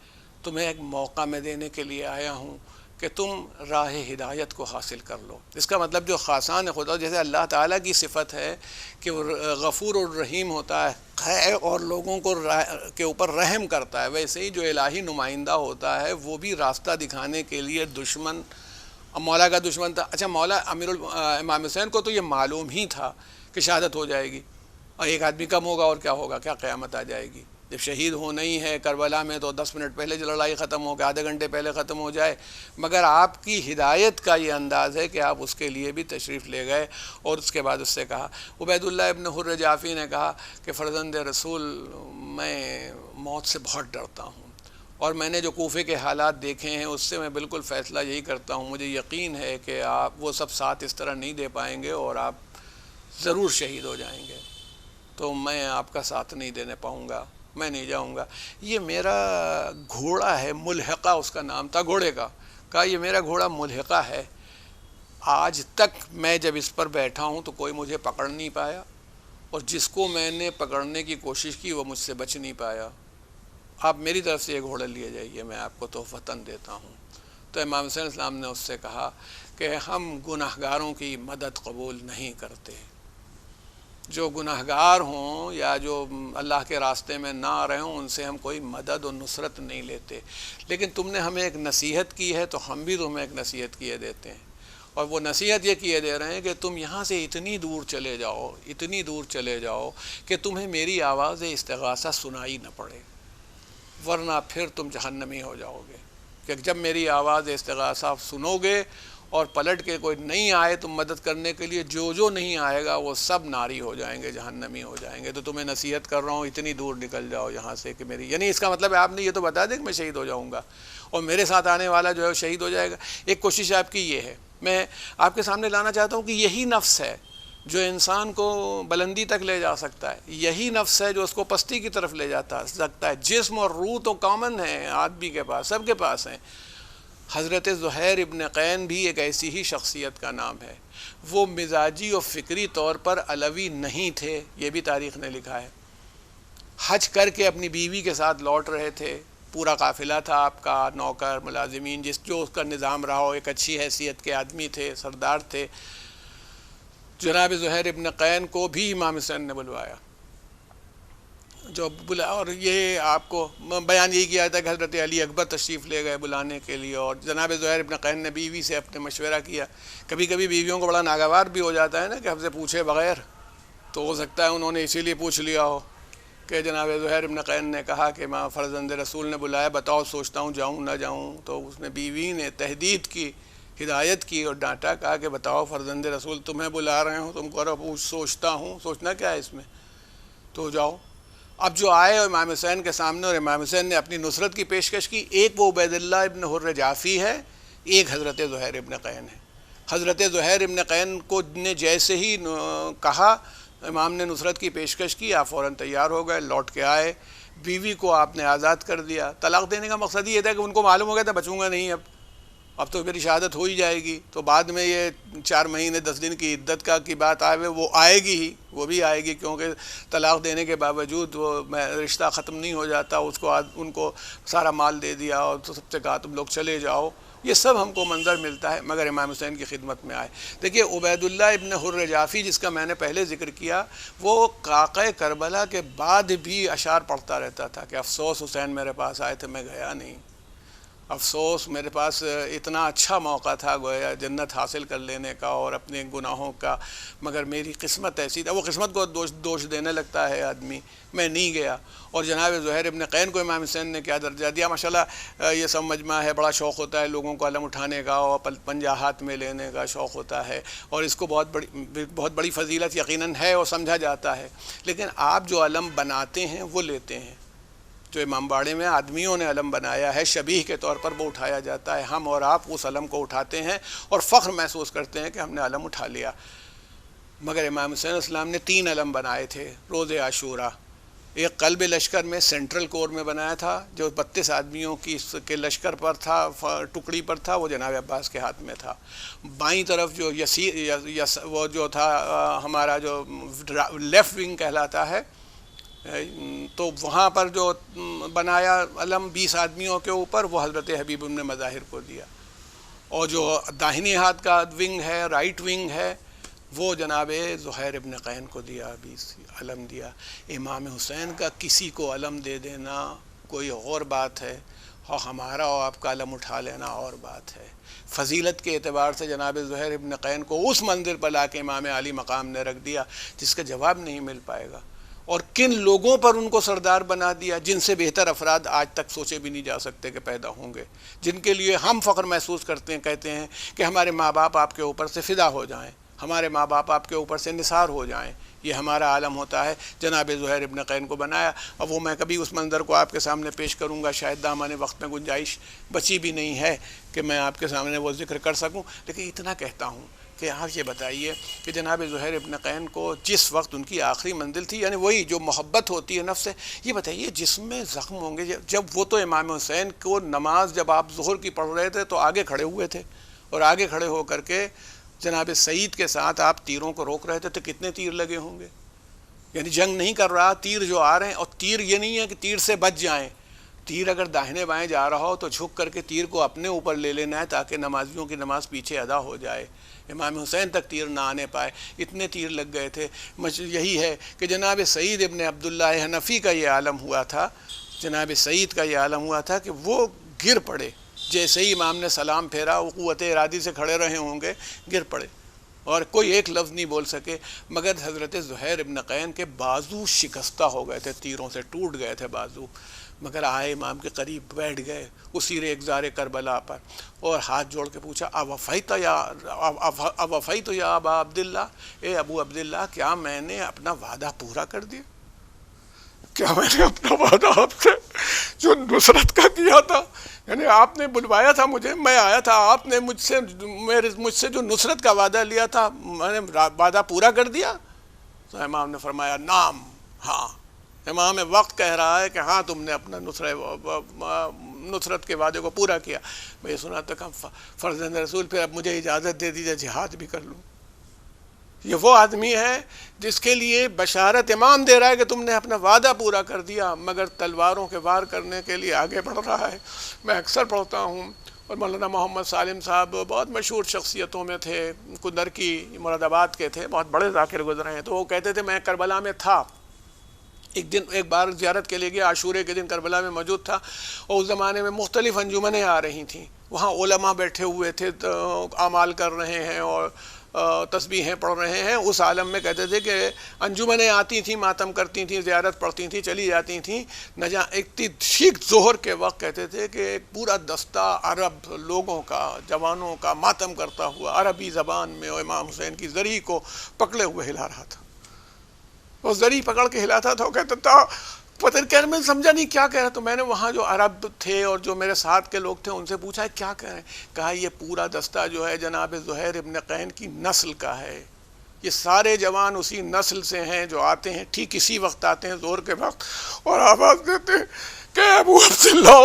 S1: تمہیں ایک موقع میں دینے کے لیے آیا ہوں کہ تم راہ ہدایت کو حاصل کر لو. اس کا مطلب جو خاصان خدا، جیسے اللہ تعالیٰ کی صفت ہے کہ وہ غفور الرحیم ہوتا ہے اور لوگوں کو کے اوپر رحم کرتا ہے، ویسے ہی جو الہی نمائندہ ہوتا ہے وہ بھی راستہ دکھانے کے لیے دشمن، مولا کا دشمن تھا. اچھا، مولا امام حسین کو تو یہ معلوم ہی تھا کہ شہادت ہو جائے گی اور ایک آدمی کم ہوگا اور کیا ہوگا، کیا قیامت آ جائے گی. جب شہید ہونا ہی ہے کربلا میں تو 10 منٹ پہلے جو لڑائی ختم ہو کے آدھے گھنٹے پہلے ختم ہو جائے. مگر آپ کی ہدایت کا یہ انداز ہے کہ آپ اس کے لیے بھی تشریف لے گئے. اور اس کے بعد اس سے کہا، عبید اللہ ابن حر جعفی نے کہا کہ فرزند رسول، میں موت سے بہت ڈرتا ہوں، اور میں نے جو کوفے کے حالات دیکھے ہیں اس سے میں بالکل فیصلہ یہی کرتا ہوں، مجھے یقین ہے کہ آپ وہ سب ساتھ اس طرح نہیں دے پائیں گے اور آپ ضرور شہید ہو جائیں گے، تو میں آپ کا ساتھ نہیں دینے پاؤں گا، میں نہیں جاؤں گا. یہ میرا گھوڑا ہے، ملحقہ اس کا نام تھا گھوڑے کا. کہا یہ میرا گھوڑا ملحقہ ہے، آج تک میں جب اس پر بیٹھا ہوں تو کوئی مجھے پکڑ نہیں پایا، اور جس کو میں نے پکڑنے کی کوشش کی وہ مجھ سے بچ نہیں پایا۔ آپ میری طرف سے یہ گھوڑا لیے جائیے، میں آپ کو تحفتاً دیتا ہوں۔ تو امام حسین السلام نے اس سے کہا کہ ہم گناہگاروں کی مدد قبول نہیں کرتے، جو گناہگار ہوں یا جو اللہ کے راستے میں نہ آ رہے ہوں ان سے ہم کوئی مدد و نصرت نہیں لیتے، لیکن تم نے ہمیں ایک نصیحت کی ہے تو ہم بھی تمہیں ایک نصیحت کیے دیتے ہیں، اور وہ نصیحت یہ کیے دے رہے ہیں کہ تم یہاں سے اتنی دور چلے جاؤ، اتنی دور چلے جاؤ کہ تمہیں میری آواز استغاثہ سنائی نہ پڑے، ورنہ پھر تم جہنمی ہو جاؤ گے، کہ جب میری آواز استغاثہ سنو گے اور پلٹ کے کوئی نہیں آئے تم مدد کرنے کے لیے، جو نہیں آئے گا وہ سب ناری ہو جائیں گے، جہنمی ہو جائیں گے، تو تمہیں نصیحت کر رہا ہوں اتنی دور نکل جاؤ یہاں سے کہ میری، یعنی اس کا مطلب ہے آپ نے یہ تو بتا دیں کہ میں شہید ہو جاؤں گا اور میرے ساتھ آنے والا جو ہے وہ شہید ہو جائے گا۔ ایک کوشش آپ کی یہ ہے، میں آپ کے سامنے لانا چاہتا ہوں کہ یہی نفس ہے جو انسان کو بلندی تک لے جا سکتا ہے، یہی نفس ہے جو اس کو پستی کی طرف لے جاتا سکتا ہے۔ جسم اور روح تو کامن ہے آدمی کے پاس، سب کے پاس ہیں۔ حضرت زہیر ابن قین بھی ایک ایسی ہی شخصیت کا نام ہے، وہ مزاجی اور فکری طور پر علوی نہیں تھے، یہ بھی تاریخ نے لکھا ہے۔ حج کر کے اپنی بیوی کے ساتھ لوٹ رہے تھے، پورا قافلہ تھا آپ کا، نوکر ملازمین جو اس کا نظام رہا ہو، ایک اچھی حیثیت کے آدمی تھے، سردار تھے۔ جناب زہیر ابن قین کو بھی امام حسین نے بلوایا، جو اور یہ آپ کو بیان یہی کیا تھا کہ حضرت علی اکبر تشریف لے گئے بلانے کے لیے، اور جناب زہیر ابن قین نے بیوی سے اپنے مشورہ کیا۔ کبھی کبھی بیویوں کو بڑا ناگوار بھی ہو جاتا ہے نا کہ ہم سے پوچھے بغیر، تو ہو سکتا ہے انہوں نے اسی لیے پوچھ لیا ہو کہ جناب زہیر ابن قین نے کہا کہ ماں فرزند رسول نے بلایا، بتاؤ سوچتا ہوں جاؤں نہ جاؤں، تو اس نے بیوی نے تہدید کی، ہدایت کی اور ڈانٹا، کہا کہ بتاؤ فرزند رسول تمہیں بلا رہے ہوں، تم کرو سوچتا ہوں، سوچنا کیا ہے اس میں، تو جاؤ۔ اب جو آئے امام حسین کے سامنے، اور امام حسین نے اپنی نصرت کی پیشکش کی، ایک وہ عبید اللہ ابن حر جعفی ہے، ایک حضرت زہیر ابن قین ہے۔ حضرت زہیر ابن قین کو نے جیسے ہی کہا امام نے نصرت کی پیشکش کی، آپ فوراً تیار ہو گئے، لوٹ کے آئے، بیوی کو آپ نے آزاد کر دیا۔ طلاق دینے کا مقصد یہ تھا کہ ان کو معلوم ہو گیا تھا بچوں گا نہیں، اب تو میری شہادت ہو ہی جائے گی، تو بعد میں یہ 4 مہینے 10 دن کی عدت کی بات آئے، وہ آئے گی ہی، وہ بھی آئے گی، کیونکہ طلاق دینے کے باوجود وہ رشتہ ختم نہیں ہو جاتا، اس کو ان کو سارا مال دے دیا اور تو سب سے کہا تم لوگ چلے جاؤ، یہ سب ہم کو منظر ملتا ہے، مگر امام حسین کی خدمت میں آئے۔ دیکھیے عبید اللہ ابن حر جعفی جس کا میں نے پہلے ذکر کیا، وہ قاقہ کربلا کے بعد بھی اشعار پڑھتا رہتا تھا کہ افسوس حسین میرے پاس آئے تھے میں گیا نہیں، افسوس میرے پاس اتنا اچھا موقع تھا گویا جنت حاصل کر لینے کا اور اپنے گناہوں کا، مگر میری قسمت ایسی تھا، وہ قسمت کو دوش دینے لگتا ہے آدمی، میں نہیں گیا۔ اور جناب زہیر ابن قین کو امام حسین نے کیا درجہ دیا، ماشاءاللہ یہ سب مجمع ہے، بڑا شوق ہوتا ہے لوگوں کو علم اٹھانے کا اور پنجہ ہاتھ میں لینے کا شوق ہوتا ہے، اور اس کو بہت بڑی فضیلت یقیناً ہے اور سمجھا جاتا ہے، لیکن آپ جو علم بناتے ہیں وہ لیتے ہیں، جو امام باڑے میں آدمیوں نے علم بنایا ہے شبیہ کے طور پر وہ اٹھایا جاتا ہے، ہم اور آپ اس علم کو اٹھاتے ہیں اور فخر محسوس کرتے ہیں کہ ہم نے علم اٹھا لیا، مگر امام حسین السلام نے 3 علم بنائے تھے روز عاشورہ۔ ایک قلب لشکر میں سینٹرل کور میں بنایا تھا جو 32 آدمیوں کے لشکر پر تھا، ٹکڑی پر تھا، وہ جناب عباس کے ہاتھ میں تھا۔ بائیں طرف جو وہ جو تھا ہمارا جو لیفٹ ونگ کہلاتا ہے، تو وہاں پر جو بنایا علم 20 آدمیوں کے اوپر، وہ حضرت حبیب بن مظاہر کو دیا، اور جو داہنی ہاتھ کا ونگ ہے، رائٹ ونگ ہے، وہ جناب زہیر ابن قین کو دیا، 20 علم دیا۔ امام حسین کا کسی کو علم دے دینا کوئی اور بات ہے، اور ہمارا اور آپ کا علم اٹھا لینا اور بات ہے۔ فضیلت کے اعتبار سے جناب زہیر ابن قین کو اس منزل پر لا کے امام علی مقام نے رکھ دیا جس کا جواب نہیں مل پائے گا، اور کن لوگوں پر ان کو سردار بنا دیا جن سے بہتر افراد آج تک سوچے بھی نہیں جا سکتے کہ پیدا ہوں گے، جن کے لیے ہم فخر محسوس کرتے ہیں، کہتے ہیں کہ ہمارے ماں باپ آپ کے اوپر سے فدا ہو جائیں، ہمارے ماں باپ آپ کے اوپر سے نثار ہو جائیں، یہ ہمارا عالم ہوتا ہے۔ جناب زہیر ابن قین کو بنایا، اب وہ میں کبھی اس منظر کو آپ کے سامنے پیش کروں گا، شاید دامن وقت میں گنجائش بچی بھی نہیں ہے کہ میں آپ کے سامنے وہ ذکر کر سکوں، لیکن اتنا کہتا ہوں کہ آپ یہ بتائیے کہ جناب زہیر ابن قین کو جس وقت ان کی آخری منزل تھی، یعنی وہی جو محبت ہوتی ہے نفس سے، یہ بتائیے جسم میں زخم ہوں گے، جب وہ تو امام حسین کو نماز جب آپ ظہر کی پڑھ رہے تھے تو آگے کھڑے ہوئے تھے، اور آگے کھڑے ہو کر کے جناب سعید کے ساتھ آپ تیروں کو روک رہے تھے تو کتنے تیر لگے ہوں گے؟ یعنی جنگ نہیں کر رہا، تیر جو آ رہے ہیں، اور تیر یہ نہیں ہے کہ تیر سے بچ جائیں، تیر اگر داہنے بائیں جا رہا ہو تو جھک کر کے تیر کو اپنے اوپر لے لینا ہے تاکہ نمازیوں کی نماز پیچھے ادا ہو جائے، امام حسین تک تیر نہ آنے پائے، اتنے تیر لگ گئے تھے۔ یہی ہے کہ جناب سعید ابن عبداللہ حنفی کا یہ عالم ہوا تھا، جناب سعید کا یہ عالم ہوا تھا کہ وہ گر پڑے، جیسے ہی امام نے سلام پھیرا وہ قوت ارادی سے کھڑے رہے ہوں گے، گر پڑے اور کوئی ایک لفظ نہیں بول سکے، مگر حضرت زہیر ابن قین کے بازو شکستہ ہو گئے تھے، تیروں سے ٹوٹ گئے تھے بازو، مگر آئے امام کے قریب بیٹھ گئے اسی ریگزار کربلا پر اور ہاتھ جوڑ کے پوچھا اوفیت یا ابا عبداللہ، اے ابو عبداللہ کیا میں نے اپنا وعدہ پورا کر دیا؟ کیا میں نے اپنا وعدہ آپ سے جو نصرت کا کیا تھا، یعنی آپ نے بلوایا تھا مجھے، میں آیا تھا، آپ نے مجھ سے جو نصرت کا وعدہ لیا تھا میں نے وعدہ پورا کر دیا؟ تو امام نے فرمایا نعم، ہاں۔ امام وقت کہہ رہا ہے کہ ہاں تم نے اپنا نصرت کے وعدے کو پورا کیا۔ میں یہ سنا تھا کہ فرزند رسول پھر اب مجھے اجازت دے دیجیے جہاد بھی کر لوں۔ یہ وہ آدمی ہے جس کے لیے بشارت امام دے رہا ہے کہ تم نے اپنا وعدہ پورا کر دیا، مگر تلواروں کے وار کرنے کے لیے آگے بڑھ رہا ہے۔ میں اکثر پڑھتا ہوں، اور مولانا محمد سالم صاحب بہت مشہور شخصیتوں میں تھے، کندر کی مراد آباد کے تھے، بہت بڑے ذاکر گزرے ہیں، تو وہ کہتے تھے میں کربلا میں تھا، ایک بار زیارت کے لیے گیا، عاشورے کے دن کربلا میں موجود تھا، اور اس زمانے میں مختلف انجمنیں آ رہی تھیں، وہاں علماء بیٹھے ہوئے تھے، اعمال کر رہے ہیں اور تسبیحیں پڑھ رہے ہیں۔ اس عالم میں کہتے تھے کہ انجمنیں آتی تھیں، ماتم کرتی تھیں، زیارت پڑھتی تھیں، چلی جاتی تھیں، ٹھیک ظہر کے وقت کہتے تھے کہ ایک پورا دستہ عرب لوگوں کا، جوانوں کا ماتم کرتا ہوا عربی زبان میں اور امام حسین کی زری کو پکڑے ہوئے ہلا رہا تھا، وہ زری پکڑ کے ہلاتا تھا، وہ کہتا تھا پتہ نہیں، میں سمجھا نہیں کیا کہہ رہا، تو میں نے وہاں جو عرب تھے اور جو میرے ساتھ کے لوگ تھے ان سے پوچھا کیا کہہ رہے ہیں؟ کہا یہ پورا دستہ جو ہے جناب زہیر ابن قین کی نسل کا ہے، یہ سارے جوان اسی نسل سے ہیں جو آتے ہیں، ٹھیک اسی وقت آتے ہیں ظہر کے وقت، اور آواز دیتے ہیں کہ ابو عبداللہ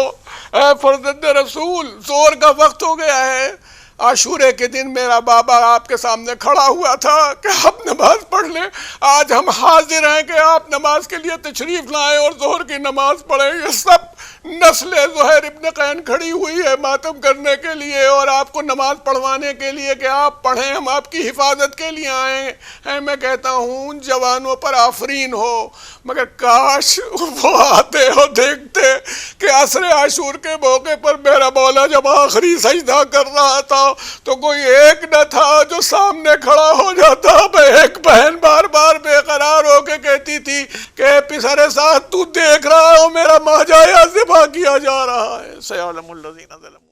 S1: اے فرزند رسول ظہر کا وقت ہو گیا ہے، عاشورے کے دن میرا بابا آپ کے سامنے کھڑا ہوا تھا کہ آپ نماز پڑھ لیں، آج ہم حاضر ہیں کہ آپ نماز کے لیے تشریف لائیں اور ظہر کی نماز پڑھیں۔ یہ سب نسل زہیر ابن قین کھڑی ہوئی ہے ماتم کرنے کے لیے اور آپ کو نماز پڑھوانے کے لیے کہ آپ پڑھیں، ہم آپ کی حفاظت کے لیے آئے ہیں۔ میں کہتا ہوں جوانوں پر آفرین ہو، مگر کاش وہ آتے اور دیکھتے کہ عصر عاشور کے موقع پر میرا مولا جب آخری سجدہ کر رہا تھا تو کوئی ایک نہ تھا جو سامنے کھڑا ہو جاتا۔ ایک بہن بار بار بے قرار ہو کے کہتی تھی کہ پسر ساتھ تو دیکھ رہا ہو میرا ماجایا ذبح کیا جا رہا ہے، سیعلم الذین ظلموا۔